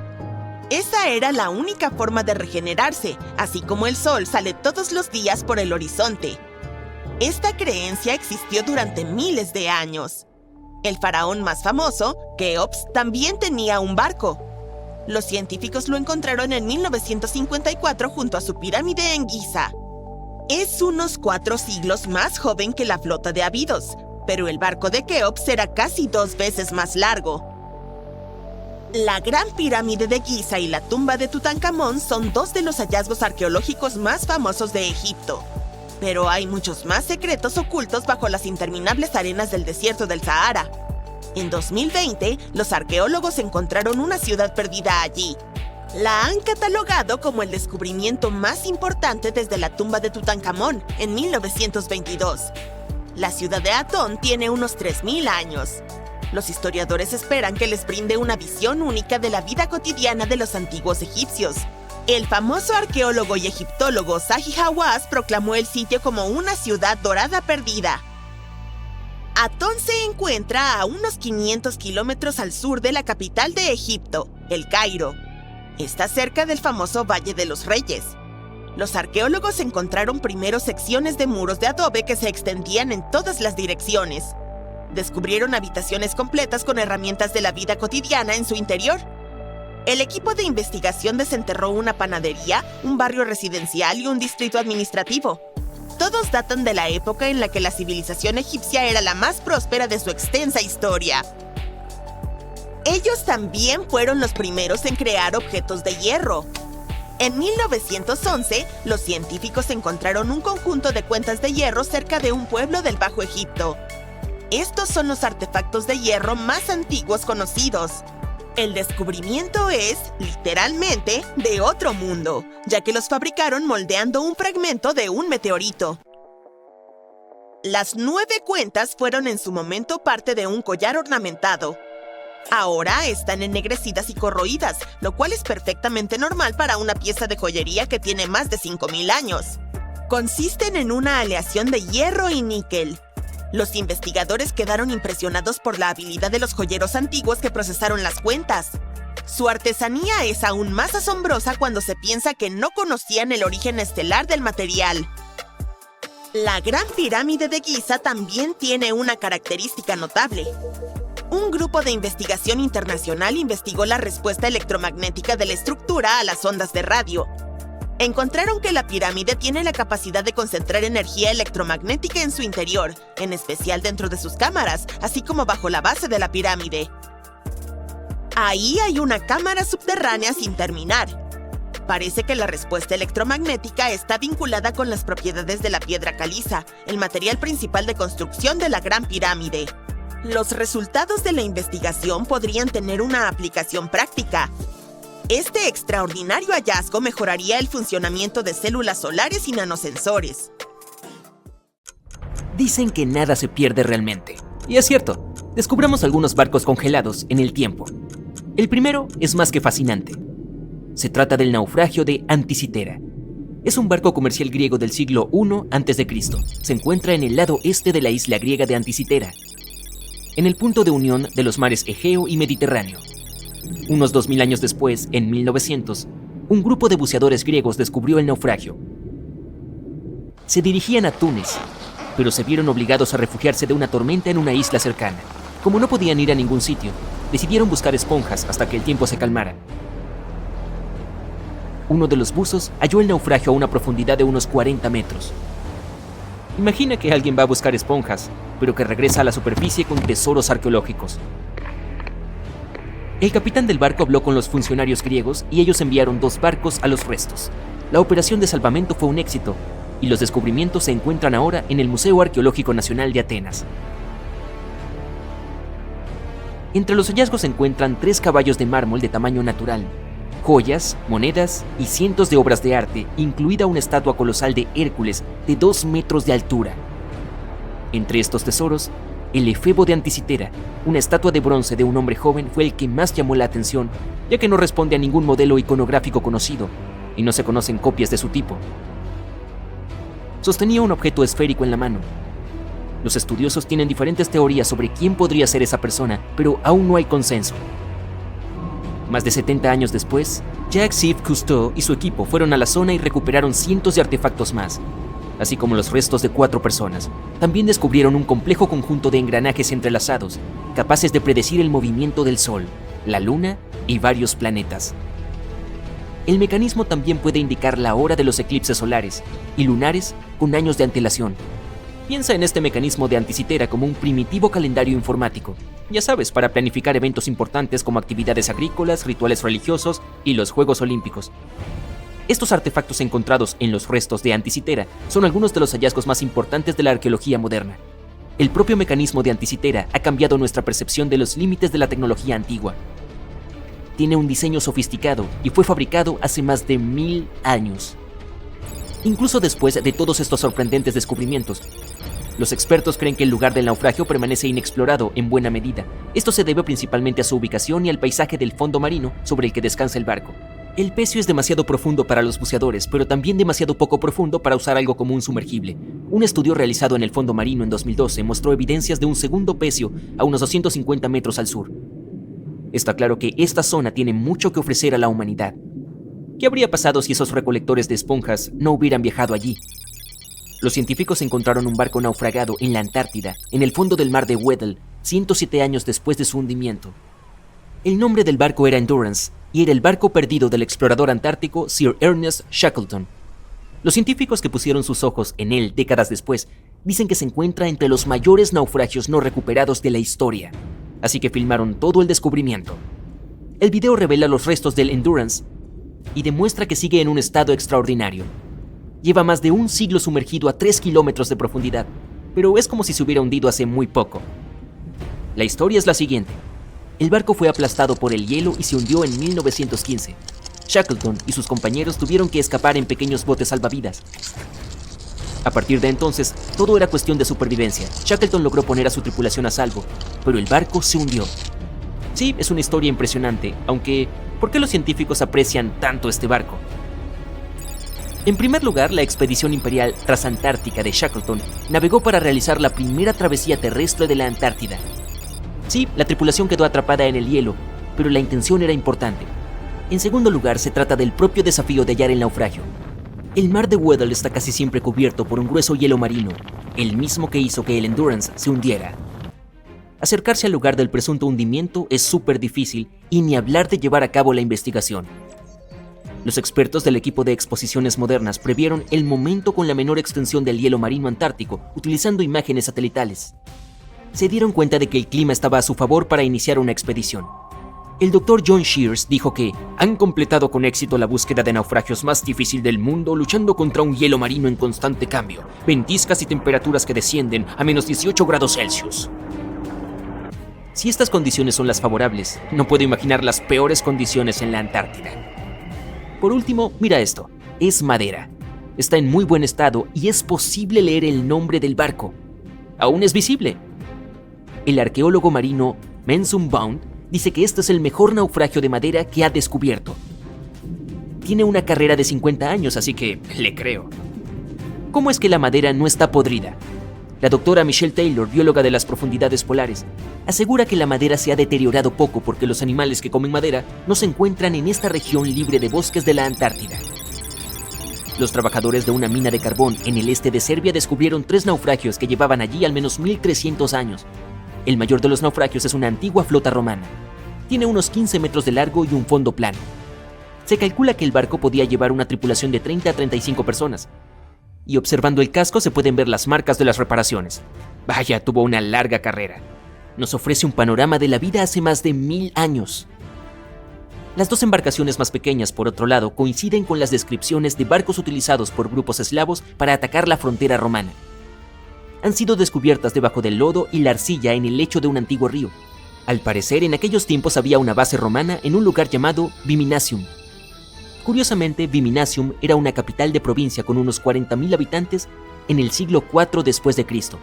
Esa era la única forma de regenerarse, así como el sol sale todos los días por el horizonte. Esta creencia existió durante miles de años. El faraón más famoso, Keops, también tenía un barco. Los científicos lo encontraron en 1954 junto a su pirámide en Giza. Es unos 4 siglos más joven que la flota de Abidos, pero el barco de Keops era casi 2 veces más largo. La Gran Pirámide de Giza y la tumba de Tutankamón son 2 de los hallazgos arqueológicos más famosos de Egipto. Pero hay muchos más secretos ocultos bajo las interminables arenas del desierto del Sahara. En 2020, los arqueólogos encontraron una ciudad perdida allí. La han catalogado como el descubrimiento más importante desde la tumba de Tutankamón en 1922. La ciudad de Atón tiene unos 3,000 años. Los historiadores esperan que les brinde una visión única de la vida cotidiana de los antiguos egipcios. El famoso arqueólogo y egiptólogo Zahi Hawass proclamó el sitio como una ciudad dorada perdida. Atón se encuentra a unos 500 kilómetros al sur de la capital de Egipto, El Cairo. Está cerca del famoso Valle de los Reyes. Los arqueólogos encontraron primero secciones de muros de adobe que se extendían en todas las direcciones. Descubrieron habitaciones completas con herramientas de la vida cotidiana en su interior. El equipo de investigación desenterró una panadería, un barrio residencial y un distrito administrativo. Todos datan de la época en la que la civilización egipcia era la más próspera de su extensa historia. Ellos también fueron los primeros en crear objetos de hierro. En 1911, los científicos encontraron un conjunto de cuentas de hierro cerca de un pueblo del Bajo Egipto. Estos son los artefactos de hierro más antiguos conocidos. El descubrimiento es, literalmente, de otro mundo, ya que los fabricaron moldeando un fragmento de un meteorito. Las 9 cuentas fueron en su momento parte de un collar ornamentado. Ahora están ennegrecidas y corroídas, lo cual es perfectamente normal para una pieza de joyería que tiene más de 5.000 años. Consisten en una aleación de hierro y níquel. Los investigadores quedaron impresionados por la habilidad de los joyeros antiguos que procesaron las cuentas. Su artesanía es aún más asombrosa cuando se piensa que no conocían el origen estelar del material. La Gran Pirámide de Giza también tiene una característica notable. Un grupo de investigación internacional investigó la respuesta electromagnética de la estructura a las ondas de radio. Encontraron que la pirámide tiene la capacidad de concentrar energía electromagnética en su interior, en especial dentro de sus cámaras, así como bajo la base de la pirámide. Ahí hay una cámara subterránea sin terminar. Parece que la respuesta electromagnética está vinculada con las propiedades de la piedra caliza, el material principal de construcción de la Gran Pirámide. Los resultados de la investigación podrían tener una aplicación práctica. Este extraordinario hallazgo mejoraría el funcionamiento de células solares y nanosensores. Dicen que nada se pierde realmente. Y es cierto, descubramos algunos barcos congelados en el tiempo. El primero es más que fascinante. Se trata del naufragio de Anticitera. Es un barco comercial griego del siglo I a.C. Se encuentra en el lado este de la isla griega de Anticitera, en el punto de unión de los mares Egeo y Mediterráneo. Unos 2000 años después, en 1900, un grupo de buceadores griegos descubrió el naufragio. Se dirigían a Túnez, pero se vieron obligados a refugiarse de una tormenta en una isla cercana. Como no podían ir a ningún sitio, decidieron buscar esponjas hasta que el tiempo se calmara. Uno de los buzos halló el naufragio a una profundidad de unos 40 metros. Imagina que alguien va a buscar esponjas, pero que regresa a la superficie con tesoros arqueológicos. El capitán del barco habló con los funcionarios griegos y ellos enviaron 2 barcos a los restos. La operación de salvamento fue un éxito y los descubrimientos se encuentran ahora en el Museo Arqueológico Nacional de Atenas. Entre los hallazgos se encuentran 3 caballos de mármol de tamaño natural, joyas, monedas y cientos de obras de arte, incluida una estatua colosal de Hércules de 2 metros de altura. Entre estos tesoros, el efebo de Anticitera, una estatua de bronce de un hombre joven, fue el que más llamó la atención, ya que no responde a ningún modelo iconográfico conocido y no se conocen copias de su tipo. Sostenía un objeto esférico en la mano. Los estudiosos tienen diferentes teorías sobre quién podría ser esa persona, pero aún no hay consenso. Más de 70 años después, Jacques-Yves Cousteau y su equipo fueron a la zona y recuperaron cientos de artefactos más, así como los restos de 4 personas. También descubrieron un complejo conjunto de engranajes entrelazados, capaces de predecir el movimiento del Sol, la Luna y varios planetas. El mecanismo también puede indicar la hora de los eclipses solares y lunares con años de antelación. Piensa en este mecanismo de Anticitera como un primitivo calendario informático, ya sabes, para planificar eventos importantes como actividades agrícolas, rituales religiosos y los Juegos Olímpicos. Estos artefactos encontrados en los restos de Anticitera son algunos de los hallazgos más importantes de la arqueología moderna. El propio mecanismo de Anticitera ha cambiado nuestra percepción de los límites de la tecnología antigua. Tiene un diseño sofisticado y fue fabricado hace más de 1000 años. Incluso después de todos estos sorprendentes descubrimientos, los expertos creen que el lugar del naufragio permanece inexplorado en buena medida. Esto se debe principalmente a su ubicación y al paisaje del fondo marino sobre el que descansa el barco. El pecio es demasiado profundo para los buceadores, pero también demasiado poco profundo para usar algo como un sumergible. Un estudio realizado en el fondo marino en 2012 mostró evidencias de un segundo pecio a unos 250 metros al sur. Está claro que esta zona tiene mucho que ofrecer a la humanidad. ¿Qué habría pasado si esos recolectores de esponjas no hubieran viajado allí? Los científicos encontraron un barco naufragado en la Antártida, en el fondo del mar de Weddell, 107 años después de su hundimiento. El nombre del barco era Endurance, y era el barco perdido del explorador antártico Sir Ernest Shackleton. Los científicos que pusieron sus ojos en él décadas después dicen que se encuentra entre los mayores naufragios no recuperados de la historia, así que filmaron todo el descubrimiento. El video revela los restos del Endurance y demuestra que sigue en un estado extraordinario. Lleva más de un siglo sumergido a 3 kilómetros de profundidad, pero es como si se hubiera hundido hace muy poco. La historia es la siguiente. El barco fue aplastado por el hielo y se hundió en 1915. Shackleton y sus compañeros tuvieron que escapar en pequeños botes salvavidas. A partir de entonces, todo era cuestión de supervivencia. Shackleton logró poner a su tripulación a salvo, pero el barco se hundió. Sí, es una historia impresionante, aunque ¿por qué los científicos aprecian tanto este barco? En primer lugar, la expedición imperial transantártica de Shackleton navegó para realizar la primera travesía terrestre de la Antártida. Sí, la tripulación quedó atrapada en el hielo, pero la intención era importante. En segundo lugar, se trata del propio desafío de hallar el naufragio. El mar de Weddell está casi siempre cubierto por un grueso hielo marino, el mismo que hizo que el Endurance se hundiera. Acercarse al lugar del presunto hundimiento es súper difícil y ni hablar de llevar a cabo la investigación. Los expertos del equipo de exposiciones modernas previeron el momento con la menor extensión del hielo marino antártico utilizando imágenes satelitales. Se dieron cuenta de que el clima estaba a su favor para iniciar una expedición. El Dr. John Shears dijo que han completado con éxito la búsqueda de naufragios más difícil del mundo luchando contra un hielo marino en constante cambio, ventiscas y temperaturas que descienden a menos 18 grados Celsius. Si estas condiciones son las favorables, no puedo imaginar las peores condiciones en la Antártida. Por último, mira esto, es madera. Está en muy buen estado y es posible leer el nombre del barco. Aún es visible. El arqueólogo marino Mensum Bond dice que este es el mejor naufragio de madera que ha descubierto. Tiene una carrera de 50 años, así que le creo. ¿Cómo es que la madera no está podrida? La doctora Michelle Taylor, bióloga de las profundidades polares, asegura que la madera se ha deteriorado poco porque los animales que comen madera no se encuentran en esta región libre de bosques de la Antártida. Los trabajadores de una mina de carbón en el este de Serbia descubrieron 3 naufragios que llevaban allí al menos 1300 años. El mayor de los naufragios es una antigua flota romana. Tiene unos 15 metros de largo y un fondo plano. Se calcula que el barco podía llevar una tripulación de 30 a 35 personas. Y observando el casco se pueden ver las marcas de las reparaciones. Vaya, tuvo una larga carrera. Nos ofrece un panorama de la vida hace más de 1000 años. Las 2 embarcaciones más pequeñas, por otro lado, coinciden con las descripciones de barcos utilizados por grupos eslavos para atacar la frontera romana. Han sido descubiertas debajo del lodo y la arcilla en el lecho de un antiguo río. Al parecer, en aquellos tiempos había una base romana en un lugar llamado Viminacium. Curiosamente, Viminacium era una capital de provincia con unos 40.000 habitantes en el siglo IV después de Cristo.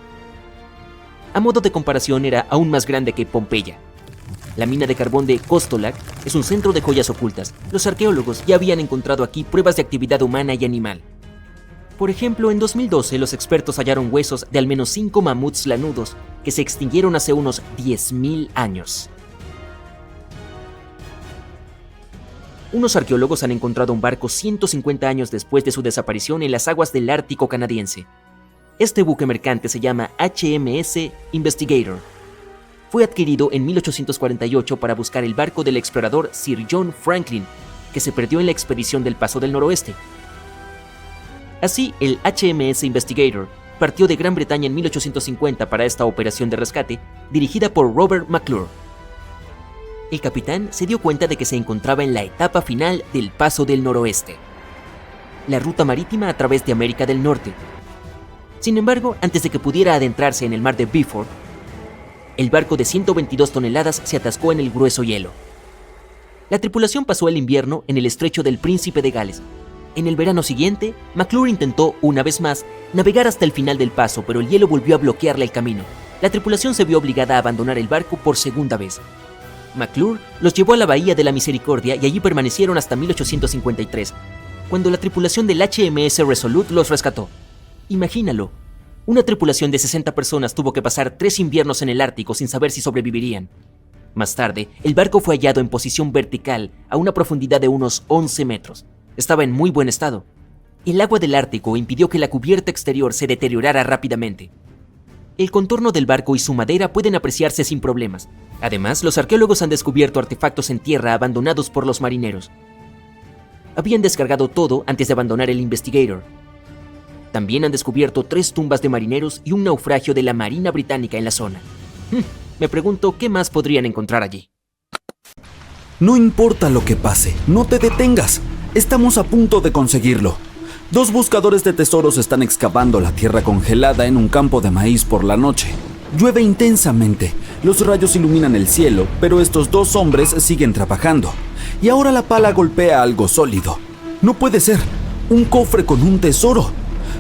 A modo de comparación, era aún más grande que Pompeya. La mina de carbón de Kostolac es un centro de joyas ocultas. Los arqueólogos ya habían encontrado aquí pruebas de actividad humana y animal. Por ejemplo, en 2012 los expertos hallaron huesos de al menos 5 mamuts lanudos que se extinguieron hace unos 10.000 años. Unos arqueólogos han encontrado un barco 150 años después de su desaparición en las aguas del Ártico canadiense. Este buque mercante se llama HMS Investigator. Fue adquirido en 1848 para buscar el barco del explorador Sir John Franklin, que se perdió en la expedición del Paso del Noroeste. Así, el HMS Investigator partió de Gran Bretaña en 1850 para esta operación de rescate, dirigida por Robert McClure. El capitán se dio cuenta de que se encontraba en la etapa final del Paso del Noroeste, la ruta marítima a través de América del Norte. Sin embargo, antes de que pudiera adentrarse en el mar de Beaufort, el barco de 122 toneladas se atascó en el grueso hielo. La tripulación pasó el invierno en el estrecho del Príncipe de Gales. En el verano siguiente, McClure intentó, una vez más, navegar hasta el final del paso, pero el hielo volvió a bloquearle el camino. La tripulación se vio obligada a abandonar el barco por segunda vez. McClure los llevó a la Bahía de la Misericordia y allí permanecieron hasta 1853, cuando la tripulación del HMS Resolute los rescató. Imagínalo, una tripulación de 60 personas tuvo que pasar 3 inviernos en el Ártico sin saber si sobrevivirían. Más tarde, el barco fue hallado en posición vertical a una profundidad de unos 11 metros. Estaba en muy buen estado. El agua del Ártico impidió que la cubierta exterior se deteriorara rápidamente. El contorno del barco y su madera pueden apreciarse sin problemas. Además, los arqueólogos han descubierto artefactos en tierra abandonados por los marineros. Habían descargado todo antes de abandonar el Investigator. También han descubierto 3 tumbas de marineros y un naufragio de la Marina Británica en la zona. Me pregunto qué más podrían encontrar allí. No importa lo que pase, no te detengas. Estamos a punto de conseguirlo. 2 buscadores de tesoros están excavando la tierra congelada en un campo de maíz por la noche. Llueve intensamente, los rayos iluminan el cielo, pero estos 2 hombres siguen trabajando. Y ahora la pala golpea algo sólido. No puede ser, un cofre con un tesoro.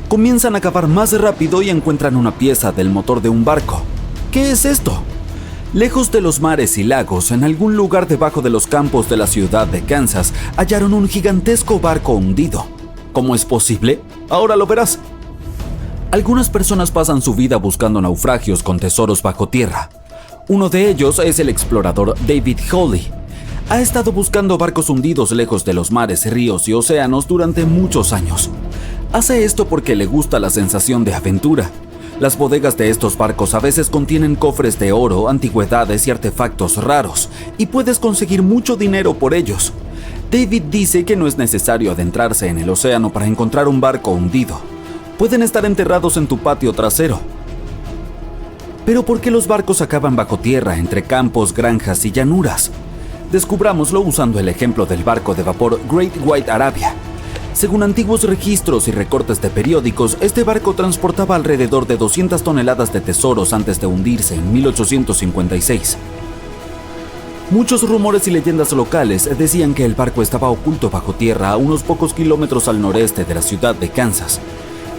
Comienzan a cavar más rápido y encuentran una pieza del motor de un barco. ¿Qué es esto? Lejos de los mares y lagos, en algún lugar debajo de los campos de la ciudad de Kansas, hallaron un gigantesco barco hundido. ¿Cómo es posible? Ahora lo verás. Algunas personas pasan su vida buscando naufragios con tesoros bajo tierra. Uno de ellos es el explorador David Hawley. Ha estado buscando barcos hundidos lejos de los mares, ríos y océanos durante muchos años. Hace esto porque le gusta la sensación de aventura. Las bodegas de estos barcos a veces contienen cofres de oro, antigüedades y artefactos raros, y puedes conseguir mucho dinero por ellos. David dice que no es necesario adentrarse en el océano para encontrar un barco hundido. Pueden estar enterrados en tu patio trasero. Pero ¿por qué los barcos acaban bajo tierra entre campos, granjas y llanuras? Descubrámoslo usando el ejemplo del barco de vapor Great White Arabia. Según antiguos registros y recortes de periódicos, este barco transportaba alrededor de 200 toneladas de tesoros antes de hundirse en 1856. Muchos rumores y leyendas locales decían que el barco estaba oculto bajo tierra a unos pocos kilómetros al noreste de la ciudad de Kansas.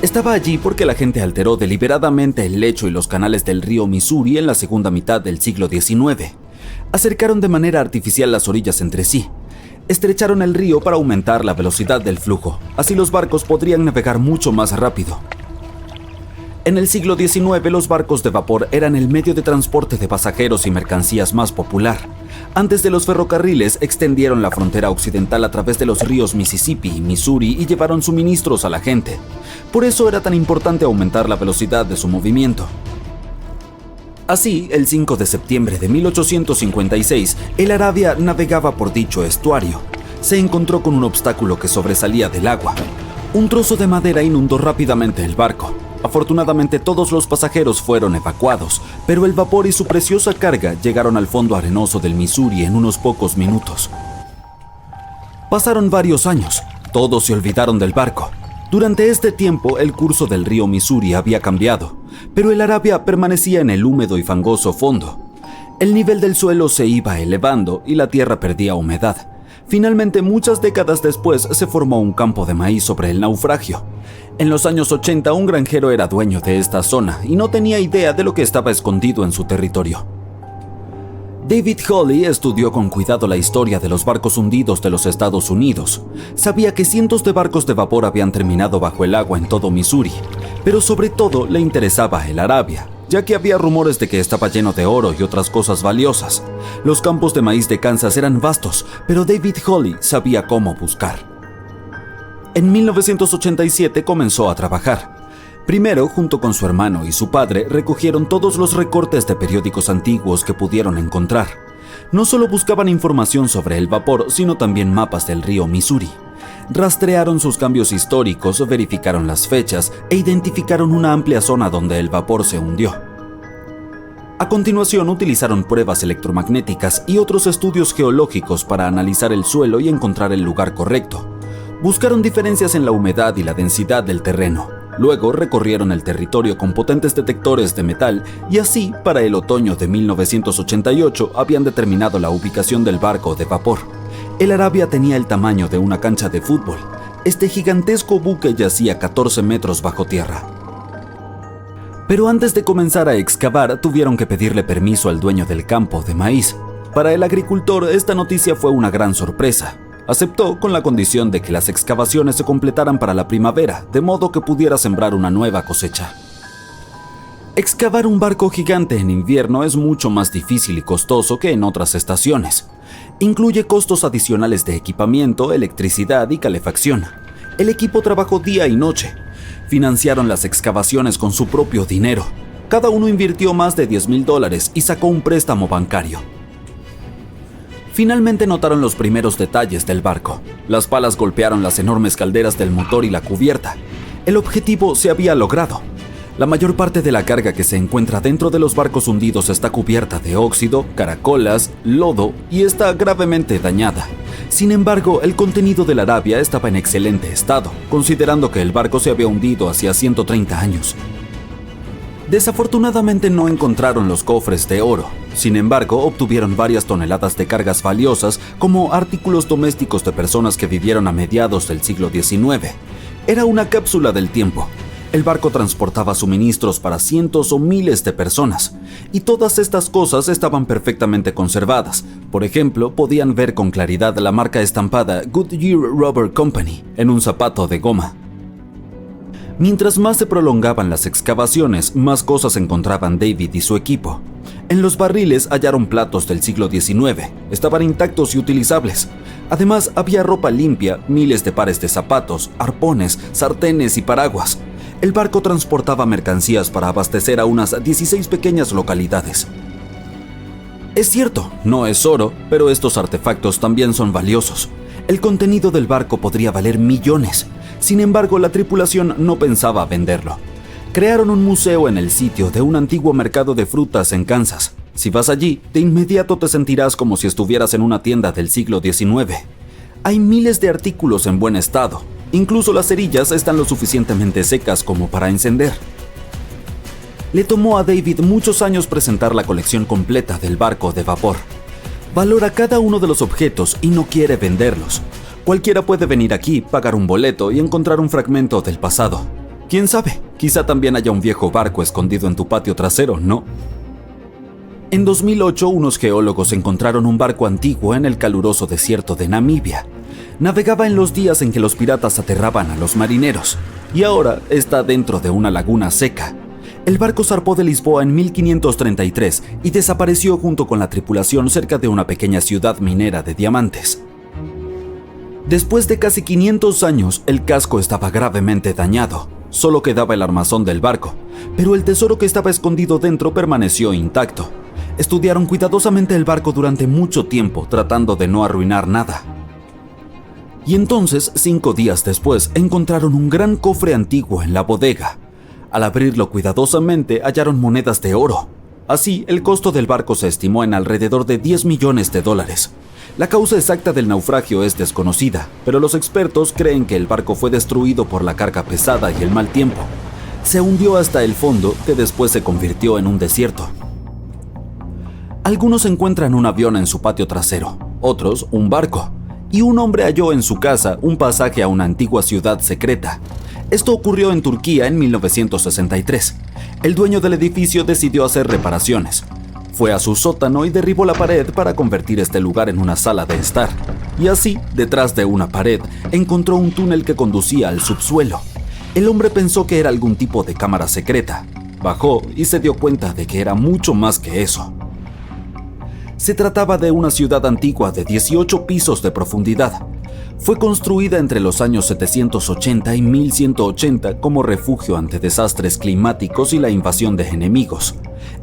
Estaba allí porque la gente alteró deliberadamente el lecho y los canales del río Missouri en la segunda mitad del siglo XIX. Acercaron de manera artificial las orillas entre sí. Estrecharon el río para aumentar la velocidad del flujo, así los barcos podrían navegar mucho más rápido. En el siglo XIX, los barcos de vapor eran el medio de transporte de pasajeros y mercancías más popular. Antes de los ferrocarriles, extendieron la frontera occidental a través de los ríos Mississippi y Missouri y llevaron suministros a la gente. Por eso era tan importante aumentar la velocidad de su movimiento. Así, el 5 de septiembre de 1856, el Arabia navegaba por dicho estuario. Se encontró con un obstáculo que sobresalía del agua. Un trozo de madera inundó rápidamente el barco. Afortunadamente todos los pasajeros fueron evacuados, pero el vapor y su preciosa carga llegaron al fondo arenoso del Missouri en unos pocos minutos. Pasaron varios años, todos se olvidaron del barco. Durante este tiempo, el curso del río Missouri había cambiado, pero el Arabia permanecía en el húmedo y fangoso fondo. El nivel del suelo se iba elevando y la tierra perdía humedad. Finalmente, muchas décadas después, se formó un campo de maíz sobre el naufragio. En los años 80, un granjero era dueño de esta zona y no tenía idea de lo que estaba escondido en su territorio. David Hawley estudió con cuidado la historia de los barcos hundidos de los Estados Unidos. Sabía que cientos de barcos de vapor habían terminado bajo el agua en todo Missouri, pero sobre todo le interesaba el Arabia, ya que había rumores de que estaba lleno de oro y otras cosas valiosas. Los campos de maíz de Kansas eran vastos, pero David Hawley sabía cómo buscar. En 1987 comenzó a trabajar. Primero, junto con su hermano y su padre, recogieron todos los recortes de periódicos antiguos que pudieron encontrar. No solo buscaban información sobre el vapor, sino también mapas del río Missouri. Rastrearon sus cambios históricos, verificaron las fechas e identificaron una amplia zona donde el vapor se hundió. A continuación, utilizaron pruebas electromagnéticas y otros estudios geológicos para analizar el suelo y encontrar el lugar correcto. Buscaron diferencias en la humedad y la densidad del terreno. Luego recorrieron el territorio con potentes detectores de metal y así, para el otoño de 1988, habían determinado la ubicación del barco de vapor. El Arabia tenía el tamaño de una cancha de fútbol. Este gigantesco buque yacía 14 metros bajo tierra. Pero antes de comenzar a excavar, tuvieron que pedirle permiso al dueño del campo de maíz. Para el agricultor, esta noticia fue una gran sorpresa. Aceptó con la condición de que las excavaciones se completaran para la primavera, de modo que pudiera sembrar una nueva cosecha. Excavar un barco gigante en invierno es mucho más difícil y costoso que en otras estaciones. Incluye costos adicionales de equipamiento, electricidad y calefacción. El equipo trabajó día y noche. Financiaron las excavaciones con su propio dinero. Cada uno invirtió más de $10,000 y sacó un préstamo bancario. Finalmente notaron los primeros detalles del barco. Las palas golpearon las enormes calderas del motor y la cubierta. El objetivo se había logrado. La mayor parte de la carga que se encuentra dentro de los barcos hundidos está cubierta de óxido, caracolas, lodo y está gravemente dañada. Sin embargo, el contenido de la Arabia estaba en excelente estado, considerando que el barco se había hundido hacía 130 años. Desafortunadamente no encontraron los cofres de oro. Sin embargo, obtuvieron varias toneladas de cargas valiosas como artículos domésticos de personas que vivieron a mediados del siglo XIX. Era una cápsula del tiempo. El barco transportaba suministros para cientos o miles de personas, y todas estas cosas estaban perfectamente conservadas. Por ejemplo, podían ver con claridad la marca estampada Goodyear Rubber Company en un zapato de goma. Mientras más se prolongaban las excavaciones, más cosas encontraban David y su equipo. En los barriles hallaron platos del siglo XIX, estaban intactos y utilizables. Además, había ropa limpia, miles de pares de zapatos, arpones, sartenes y paraguas. El barco transportaba mercancías para abastecer a unas 16 pequeñas localidades. Es cierto, no es oro, pero estos artefactos también son valiosos. El contenido del barco podría valer millones. Sin embargo, la tripulación no pensaba venderlo. Crearon un museo en el sitio de un antiguo mercado de frutas en Kansas. Si vas allí, de inmediato te sentirás como si estuvieras en una tienda del siglo XIX. Hay miles de artículos en buen estado. Incluso las cerillas están lo suficientemente secas como para encender. Le tomó a David muchos años presentar la colección completa del barco de vapor. Valora cada uno de los objetos y no quiere venderlos. Cualquiera puede venir aquí, pagar un boleto y encontrar un fragmento del pasado. ¿Quién sabe? Quizá también haya un viejo barco escondido en tu patio trasero, ¿no? En 2008, unos geólogos encontraron un barco antiguo en el caluroso desierto de Namibia. Navegaba en los días en que los piratas aterraban a los marineros, y ahora está dentro de una laguna seca. El barco zarpó de Lisboa en 1533 y desapareció junto con la tripulación cerca de una pequeña ciudad minera de diamantes. Después de casi 500 años, el casco estaba gravemente dañado. Solo quedaba el armazón del barco, pero el tesoro que estaba escondido dentro permaneció intacto. Estudiaron cuidadosamente el barco durante mucho tiempo, tratando de no arruinar nada. Y entonces, 5 días después, encontraron un gran cofre antiguo en la bodega. Al abrirlo cuidadosamente, hallaron monedas de oro. Así, el costo del barco se estimó en alrededor de $10 millones. La causa exacta del naufragio es desconocida, pero los expertos creen que el barco fue destruido por la carga pesada y el mal tiempo. Se hundió hasta el fondo, que después se convirtió en un desierto. Algunos encuentran un avión en su patio trasero, otros un barco, y un hombre halló en su casa un pasaje a una antigua ciudad secreta. Esto ocurrió en Turquía en 1963. El dueño del edificio decidió hacer reparaciones. Fue a su sótano y derribó la pared para convertir este lugar en una sala de estar. Y así, detrás de una pared, encontró un túnel que conducía al subsuelo. El hombre pensó que era algún tipo de cámara secreta. Bajó y se dio cuenta de que era mucho más que eso. Se trataba de una ciudad antigua de 18 pisos de profundidad. Fue construida entre los años 780 y 1180 como refugio ante desastres climáticos y la invasión de enemigos.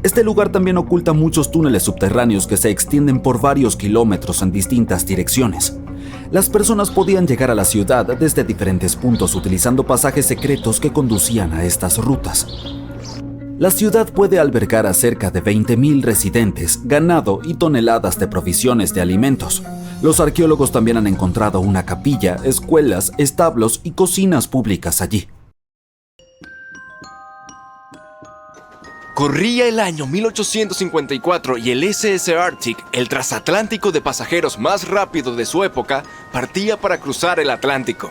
Este lugar también oculta muchos túneles subterráneos que se extienden por varios kilómetros en distintas direcciones. Las personas podían llegar a la ciudad desde diferentes puntos utilizando pasajes secretos que conducían a estas rutas. La ciudad puede albergar a cerca de 20,000 residentes, ganado y toneladas de provisiones de alimentos. Los arqueólogos también han encontrado una capilla, escuelas, establos y cocinas públicas allí. Corría el año 1854 y el SS Arctic, el transatlántico de pasajeros más rápido de su época, partía para cruzar el Atlántico.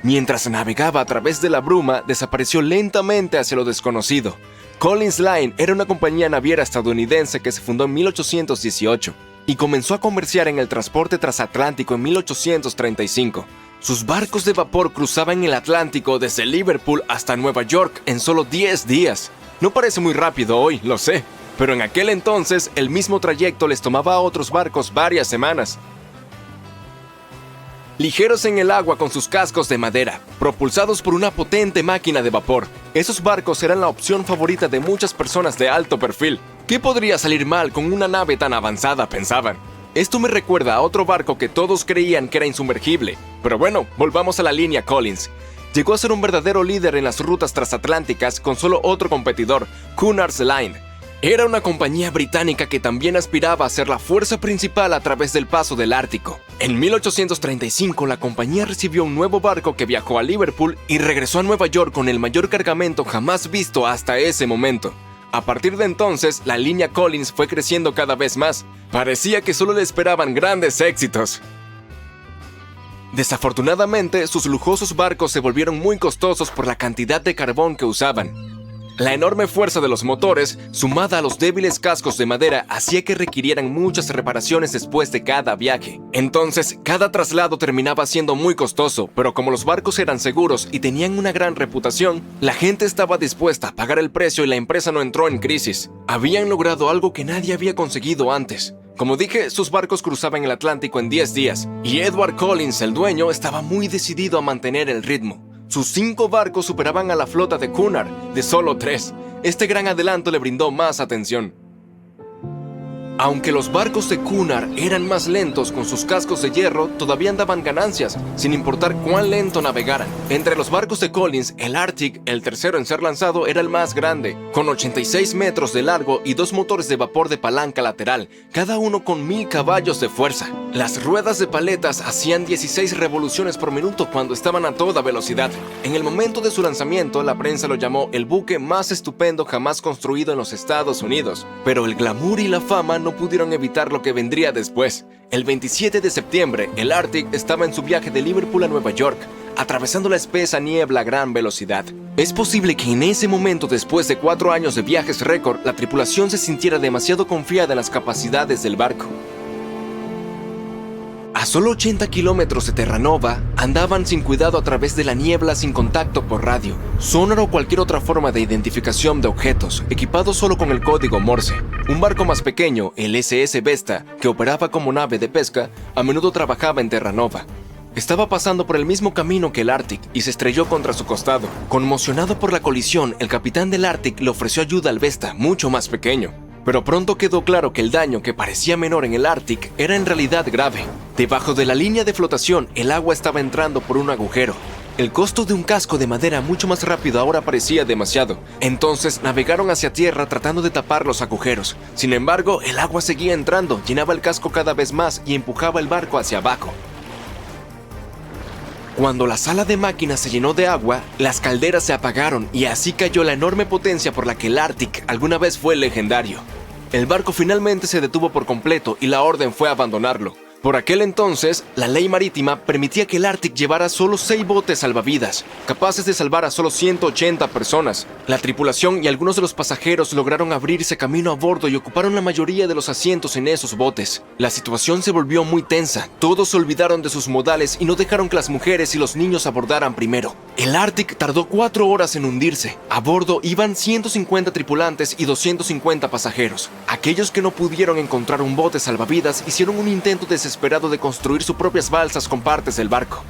Mientras navegaba a través de la bruma, desapareció lentamente hacia lo desconocido. Collins Line era una compañía naviera estadounidense que se fundó en 1818 y comenzó a comerciar en el transporte transatlántico en 1835. Sus barcos de vapor cruzaban el Atlántico desde Liverpool hasta Nueva York en solo 10 días. No parece muy rápido hoy, lo sé, pero en aquel entonces el mismo trayecto les tomaba a otros barcos varias semanas. Ligeros en el agua con sus cascos de madera, propulsados por una potente máquina de vapor, esos barcos eran la opción favorita de muchas personas de alto perfil. ¿Qué podría salir mal con una nave tan avanzada?, pensaban. Esto me recuerda a otro barco que todos creían que era insumergible. Pero bueno, volvamos a la línea Collins. Llegó a ser un verdadero líder en las rutas transatlánticas con solo otro competidor, Cunard's Line. Era una compañía británica que también aspiraba a ser la fuerza principal a través del paso del Ártico. En 1835, la compañía recibió un nuevo barco que viajó a Liverpool y regresó a Nueva York con el mayor cargamento jamás visto hasta ese momento. A partir de entonces, la línea Collins fue creciendo cada vez más. Parecía que solo le esperaban grandes éxitos. Desafortunadamente, sus lujosos barcos se volvieron muy costosos por la cantidad de carbón que usaban. La enorme fuerza de los motores, sumada a los débiles cascos de madera, hacía que requirieran muchas reparaciones después de cada viaje. Entonces, cada traslado terminaba siendo muy costoso, pero como los barcos eran seguros y tenían una gran reputación, la gente estaba dispuesta a pagar el precio y la empresa no entró en crisis. Habían logrado algo que nadie había conseguido antes. Como dije, sus barcos cruzaban el Atlántico en 10 días, y Edward Collins, el dueño, estaba muy decidido a mantener el ritmo. Sus 5 barcos superaban a la flota de Cunard, de solo 3. Este gran adelanto le brindó más atención. Aunque los barcos de Cunard eran más lentos con sus cascos de hierro, todavía daban ganancias, sin importar cuán lento navegaran. Entre los barcos de Collins, el Arctic, el tercero en ser lanzado, era el más grande, con 86 metros de largo y 2 motores de vapor de palanca lateral, cada uno con 1000 caballos de fuerza. Las ruedas de paletas hacían 16 revoluciones por minuto cuando estaban a toda velocidad. En el momento de su lanzamiento, la prensa lo llamó el buque más estupendo jamás construido en los Estados Unidos. Pero el glamour y la fama no pudieron evitar lo que vendría después. El 27 de septiembre, el Arctic estaba en su viaje de Liverpool a Nueva York, atravesando la espesa niebla a gran velocidad. Es posible que en ese momento, después de 4 años de viajes récord, la tripulación se sintiera demasiado confiada en las capacidades del barco. A solo 80 kilómetros de Terranova, andaban sin cuidado a través de la niebla sin contacto por radio, sonar o cualquier otra forma de identificación de objetos, equipados solo con el código Morse. Un barco más pequeño, el SS Vesta, que operaba como nave de pesca, a menudo trabajaba en Terranova. Estaba pasando por el mismo camino que el Arctic y se estrelló contra su costado. Conmocionado por la colisión, el capitán del Arctic le ofreció ayuda al Vesta, mucho más pequeño. Pero pronto quedó claro que el daño que parecía menor en el Arctic era en realidad grave. Debajo de la línea de flotación, el agua estaba entrando por un agujero. El costo de un casco de madera mucho más rápido ahora parecía demasiado. Entonces navegaron hacia tierra tratando de tapar los agujeros. Sin embargo, el agua seguía entrando, llenaba el casco cada vez más y empujaba el barco hacia abajo. Cuando la sala de máquinas se llenó de agua, las calderas se apagaron y así cayó la enorme potencia por la que el Arctic alguna vez fue legendario. El barco finalmente se detuvo por completo y la orden fue abandonarlo. Por aquel entonces, la ley marítima permitía que el Arctic llevara solo 6 botes salvavidas, capaces de salvar a solo 180 personas. La tripulación y algunos de los pasajeros lograron abrirse camino a bordo y ocuparon la mayoría de los asientos en esos botes. La situación se volvió muy tensa, todos se olvidaron de sus modales y no dejaron que las mujeres y los niños abordaran primero. El Arctic tardó 4 horas en hundirse. A bordo iban 150 tripulantes y 250 pasajeros. Aquellos que no pudieron encontrar un bote salvavidas hicieron un intento desesperado de construir sus propias balsas con partes del barco.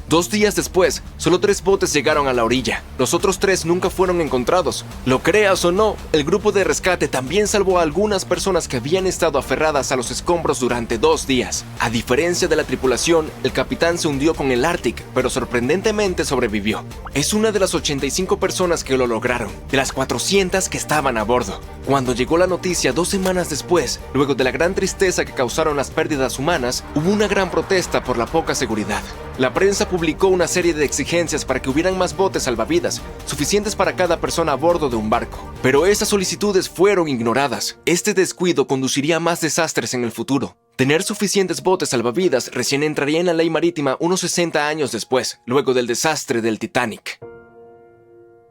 2 días después, solo 3 botes llegaron a la orilla. Los otros 3 nunca fueron encontrados. Lo creas o no, el grupo de rescate también salvó a algunas personas que habían estado aferradas a los escombros durante 2 días. A diferencia de la tripulación, el capitán se hundió con el Arctic, pero sorprendentemente sobrevivió. Es una de las 85 personas que lo lograron, de las 400 que estaban a bordo. Cuando llegó la noticia 2 semanas después, luego de la gran tristeza que causaron las pérdidas humanas, hubo una gran protesta por la poca seguridad. La prensa publicó una serie de exigencias para que hubieran más botes salvavidas, suficientes para cada persona a bordo de un barco. Pero esas solicitudes fueron ignoradas. Este descuido conduciría a más desastres en el futuro. Tener suficientes botes salvavidas recién entraría en la ley marítima unos 60 años después, luego del desastre del Titanic.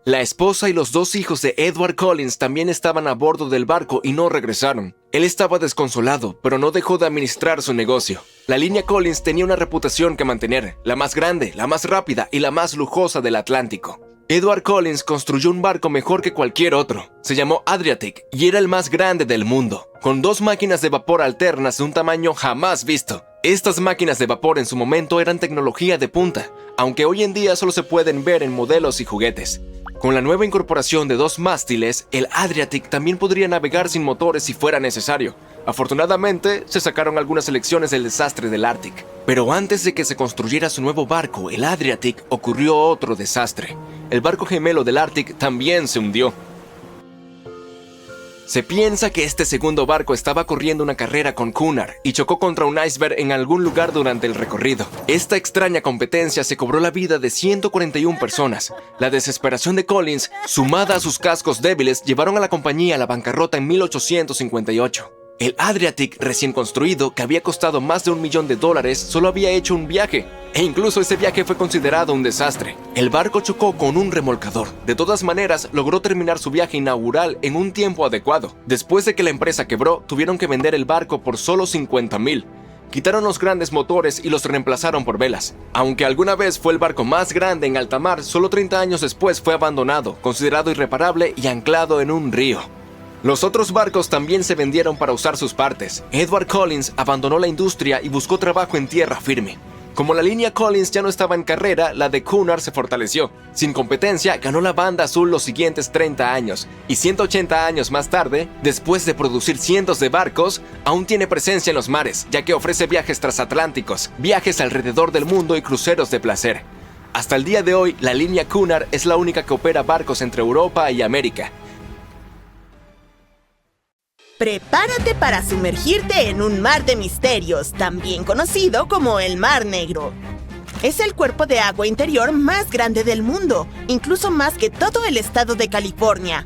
La esposa y los 2 hijos de Edward Collins también estaban a bordo del barco y no regresaron. Él estaba desconsolado, pero no dejó de administrar su negocio. La línea Collins tenía una reputación que mantener, la más grande, la más rápida y la más lujosa del Atlántico. Edward Collins construyó un barco mejor que cualquier otro. Se llamó Adriatic y era el más grande del mundo, con 2 máquinas de vapor alternas de un tamaño jamás visto. Estas máquinas de vapor en su momento eran tecnología de punta, aunque hoy en día solo se pueden ver en modelos y juguetes. Con la nueva incorporación de 2 mástiles, el Adriatic también podría navegar sin motores si fuera necesario. Afortunadamente, se sacaron algunas lecciones del desastre del Arctic. Pero antes de que se construyera su nuevo barco, el Adriatic, ocurrió otro desastre. El barco gemelo del Arctic también se hundió. Se piensa que este segundo barco estaba corriendo una carrera con Cunard y chocó contra un iceberg en algún lugar durante el recorrido. Esta extraña competencia se cobró la vida de 141 personas. La desesperación de Collins, sumada a sus cascos débiles, llevaron a la compañía a la bancarrota en 1858. El Adriatic recién construido, que había costado más de $1 millón, solo había hecho un viaje, e incluso ese viaje fue considerado un desastre. El barco chocó con un remolcador. De todas maneras, logró terminar su viaje inaugural en un tiempo adecuado. Después de que la empresa quebró, tuvieron que vender el barco por solo $50,000. Quitaron los grandes motores y los reemplazaron por velas. Aunque alguna vez fue el barco más grande en alta mar, solo 30 años después fue abandonado, considerado irreparable y anclado en un río. Los otros barcos también se vendieron para usar sus partes. Edward Collins abandonó la industria y buscó trabajo en tierra firme. Como la línea Collins ya no estaba en carrera, la de Cunard se fortaleció. Sin competencia, ganó la banda azul los siguientes 30 años. Y 180 años más tarde, después de producir cientos de barcos, aún tiene presencia en los mares, ya que ofrece viajes transatlánticos, viajes alrededor del mundo y cruceros de placer. Hasta el día de hoy, la línea Cunard es la única que opera barcos entre Europa y América. Prepárate para sumergirte en un mar de misterios, también conocido como el Mar Negro. Es el cuerpo de agua interior más grande del mundo, incluso más que todo el estado de California.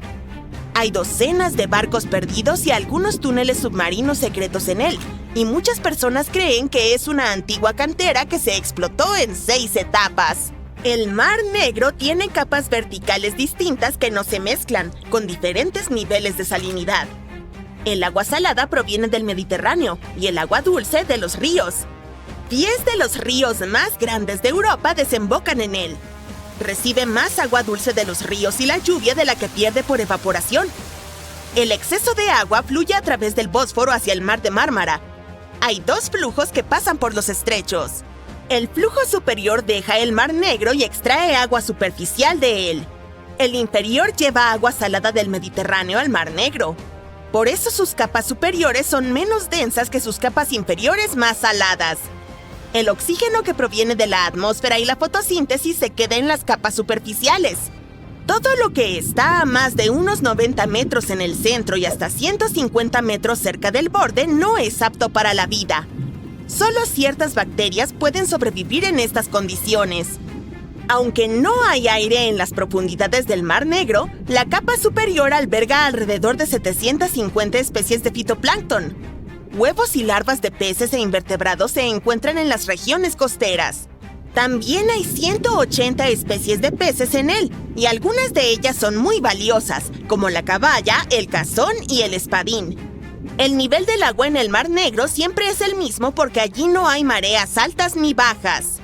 Hay docenas de barcos perdidos y algunos túneles submarinos secretos en él, y muchas personas creen que es una antigua cantera que se explotó en 6 etapas. El Mar Negro tiene capas verticales distintas que no se mezclan, con diferentes niveles de salinidad. El agua salada proviene del Mediterráneo y el agua dulce de los ríos. 10 de los ríos más grandes de Europa desembocan en él. Recibe más agua dulce de los ríos y la lluvia de la que pierde por evaporación. El exceso de agua fluye a través del Bósforo hacia el Mar de Mármara. Hay 2 flujos que pasan por los estrechos. El flujo superior deja el Mar Negro y extrae agua superficial de él. El inferior lleva agua salada del Mediterráneo al Mar Negro. Por eso sus capas superiores son menos densas que sus capas inferiores más saladas. El oxígeno que proviene de la atmósfera y la fotosíntesis se queda en las capas superficiales. Todo lo que está a más de unos 90 metros en el centro y hasta 150 metros cerca del borde no es apto para la vida. Solo ciertas bacterias pueden sobrevivir en estas condiciones. Aunque no hay aire en las profundidades del Mar Negro, la capa superior alberga alrededor de 750 especies de fitoplancton. Huevos y larvas de peces e invertebrados se encuentran en las regiones costeras. También hay 180 especies de peces en él, y algunas de ellas son muy valiosas, como la caballa, el cazón y el espadín. El nivel del agua en el Mar Negro siempre es el mismo porque allí no hay mareas altas ni bajas.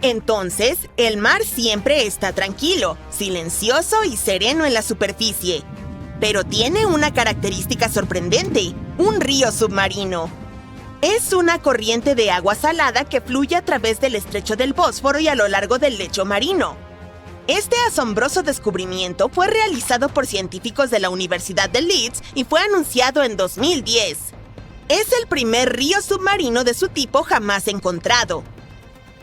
Entonces, el mar siempre está tranquilo, silencioso y sereno en la superficie. Pero tiene una característica sorprendente, un río submarino. Es una corriente de agua salada que fluye a través del estrecho del Bósforo y a lo largo del lecho marino. Este asombroso descubrimiento fue realizado por científicos de la Universidad de Leeds y fue anunciado en 2010. Es el primer río submarino de su tipo jamás encontrado.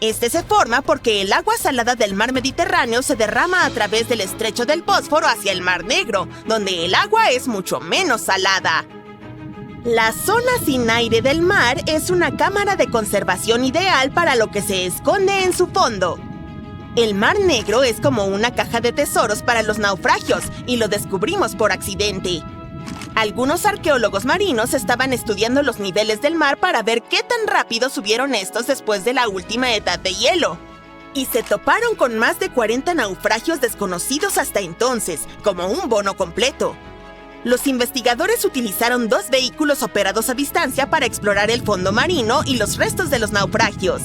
Este se forma porque el agua salada del mar Mediterráneo se derrama a través del estrecho del Bósforo hacia el Mar Negro, donde el agua es mucho menos salada. La zona sin aire del mar es una cámara de conservación ideal para lo que se esconde en su fondo. El Mar Negro es como una caja de tesoros para los naufragios y lo descubrimos por accidente. Algunos arqueólogos marinos estaban estudiando los niveles del mar para ver qué tan rápido subieron estos después de la última edad de hielo. Y se toparon con más de 40 naufragios desconocidos hasta entonces, como un bono completo. Los investigadores utilizaron 2 vehículos operados a distancia para explorar el fondo marino y los restos de los naufragios.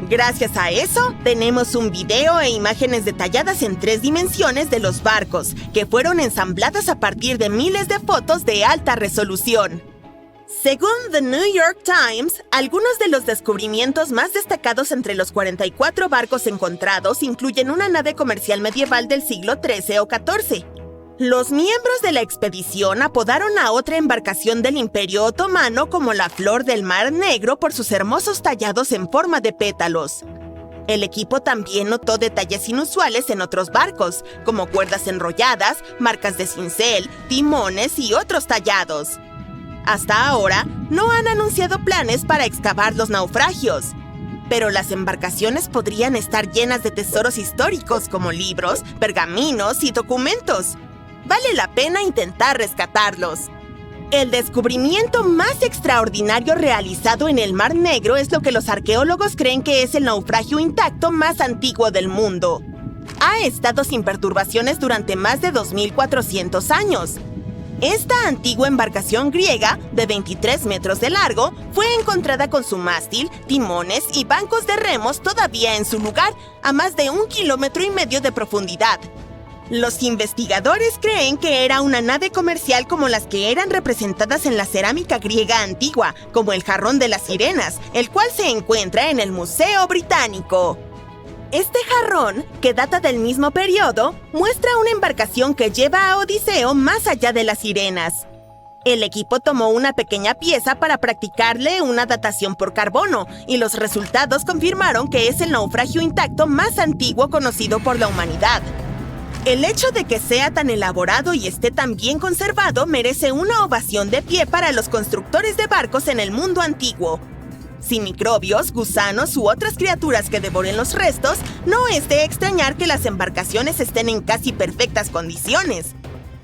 Gracias a eso, tenemos un video e imágenes detalladas en 3 dimensiones de los barcos, que fueron ensambladas a partir de miles de fotos de alta resolución. Según The New York Times, algunos de los descubrimientos más destacados entre los 44 barcos encontrados incluyen una nave comercial medieval del siglo XIII o XIV. Los miembros de la expedición apodaron a otra embarcación del Imperio Otomano como la Flor del Mar Negro por sus hermosos tallados en forma de pétalos. El equipo también notó detalles inusuales en otros barcos, como cuerdas enrolladas, marcas de cincel, timones y otros tallados. Hasta ahora, no han anunciado planes para excavar los naufragios. Pero las embarcaciones podrían estar llenas de tesoros históricos como libros, pergaminos y documentos. Vale la pena intentar rescatarlos. El descubrimiento más extraordinario realizado en el Mar Negro es lo que los arqueólogos creen que es el naufragio intacto más antiguo del mundo. Ha estado sin perturbaciones durante más de 2.400 años. Esta antigua embarcación griega, de 23 metros de largo, fue encontrada con su mástil, timones y bancos de remos todavía en su lugar, a más de 1,5 kilómetros de profundidad. Los investigadores creen que era una nave comercial como las que eran representadas en la cerámica griega antigua, como el jarrón de las sirenas, el cual se encuentra en el Museo Británico. Este jarrón, que data del mismo periodo, muestra una embarcación que lleva a Odiseo más allá de las sirenas. El equipo tomó una pequeña pieza para practicarle una datación por carbono, y los resultados confirmaron que es el naufragio intacto más antiguo conocido por la humanidad. El hecho de que sea tan elaborado y esté tan bien conservado merece una ovación de pie para los constructores de barcos en el mundo antiguo. Sin microbios, gusanos u otras criaturas que devoren los restos, no es de extrañar que las embarcaciones estén en casi perfectas condiciones.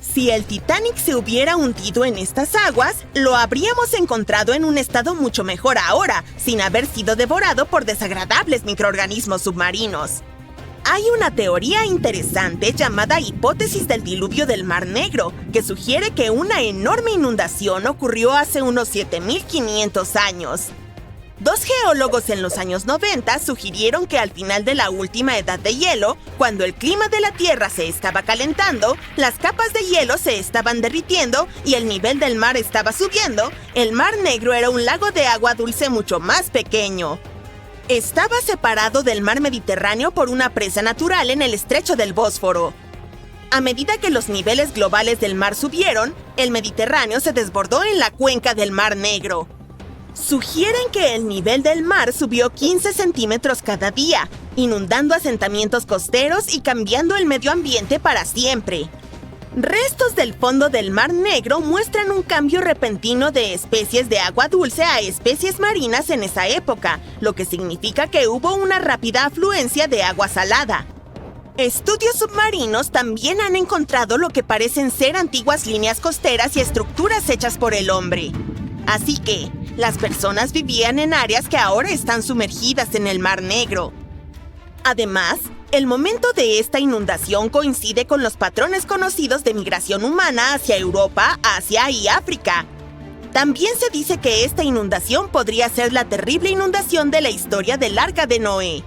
Si el Titanic se hubiera hundido en estas aguas, lo habríamos encontrado en un estado mucho mejor ahora, sin haber sido devorado por desagradables microorganismos submarinos. Hay una teoría interesante llamada hipótesis del diluvio del Mar Negro, que sugiere que una enorme inundación ocurrió hace unos 7.500 años. 2 geólogos en los años 90 sugirieron que al final de la última edad de hielo, cuando el clima de la Tierra se estaba calentando, las capas de hielo se estaban derritiendo y el nivel del mar estaba subiendo, el Mar Negro era un lago de agua dulce mucho más pequeño. Estaba separado del mar Mediterráneo por una presa natural en el estrecho del Bósforo. A medida que los niveles globales del mar subieron, el Mediterráneo se desbordó en la cuenca del Mar Negro. Sugieren que el nivel del mar subió 15 centímetros cada día, inundando asentamientos costeros y cambiando el medio ambiente para siempre. Restos del fondo del Mar Negro muestran un cambio repentino de especies de agua dulce a especies marinas en esa época, lo que significa que hubo una rápida afluencia de agua salada. Estudios submarinos también han encontrado lo que parecen ser antiguas líneas costeras y estructuras hechas por el hombre. Así que, las personas vivían en áreas que ahora están sumergidas en el Mar Negro. Además, el momento de esta inundación coincide con los patrones conocidos de migración humana hacia Europa, Asia y África. También se dice que esta inundación podría ser la terrible inundación de la historia del Arca de Noé.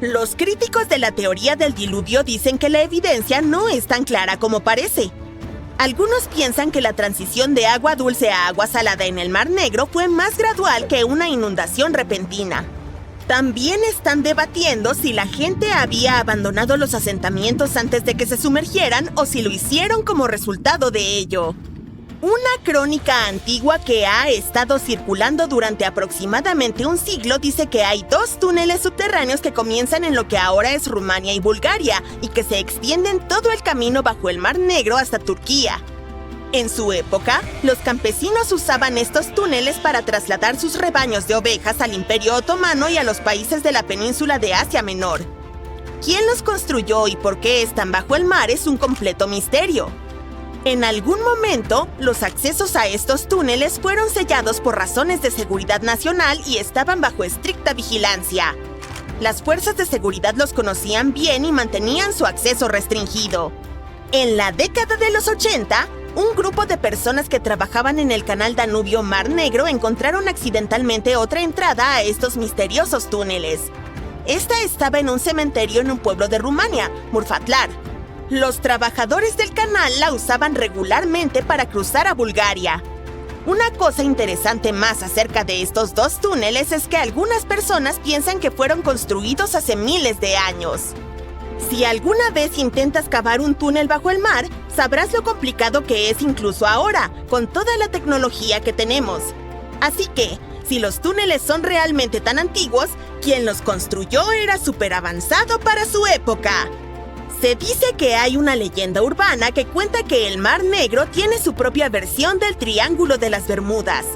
Los críticos de la teoría del diluvio dicen que la evidencia no es tan clara como parece. Algunos piensan que la transición de agua dulce a agua salada en el Mar Negro fue más gradual que una inundación repentina. También están debatiendo si la gente había abandonado los asentamientos antes de que se sumergieran o si lo hicieron como resultado de ello. Una crónica antigua que ha estado circulando durante aproximadamente un siglo dice que hay 2 túneles subterráneos que comienzan en lo que ahora es Rumania y Bulgaria y que se extienden todo el camino bajo el Mar Negro hasta Turquía. En su época, los campesinos usaban estos túneles para trasladar sus rebaños de ovejas al Imperio Otomano y a los países de la península de Asia Menor. ¿Quién los construyó y por qué están bajo el mar es un completo misterio? En algún momento, los accesos a estos túneles fueron sellados por razones de seguridad nacional y estaban bajo estricta vigilancia. Las fuerzas de seguridad los conocían bien y mantenían su acceso restringido. En la década de los 80, un grupo de personas que trabajaban en el canal Danubio-Mar Negro encontraron accidentalmente otra entrada a estos misteriosos túneles. Esta estaba en un cementerio en un pueblo de Rumania, Murfatlar. Los trabajadores del canal la usaban regularmente para cruzar a Bulgaria. Una cosa interesante más acerca de estos dos túneles es que algunas personas piensan que fueron construidos hace miles de años. Si alguna vez intentas cavar un túnel bajo el mar, sabrás lo complicado que es incluso ahora, con toda la tecnología que tenemos. Así que, si los túneles son realmente tan antiguos, quien los construyó era súper avanzado para su época. Se dice que hay una leyenda urbana que cuenta que el Mar Negro tiene su propia versión del Triángulo de las Bermudas.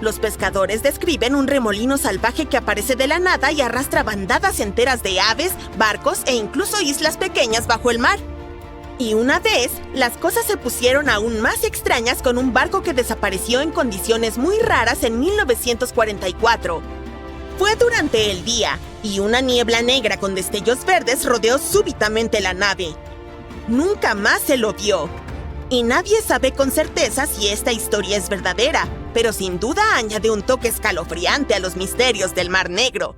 Los pescadores describen un remolino salvaje que aparece de la nada y arrastra bandadas enteras de aves, barcos e incluso islas pequeñas bajo el mar. Y una vez, las cosas se pusieron aún más extrañas con un barco que desapareció en condiciones muy raras en 1944. Fue durante el día, y una niebla negra con destellos verdes rodeó súbitamente la nave. Nunca más se lo vio. Y nadie sabe con certeza si esta historia es verdadera, pero sin duda añade un toque escalofriante a los misterios del Mar Negro.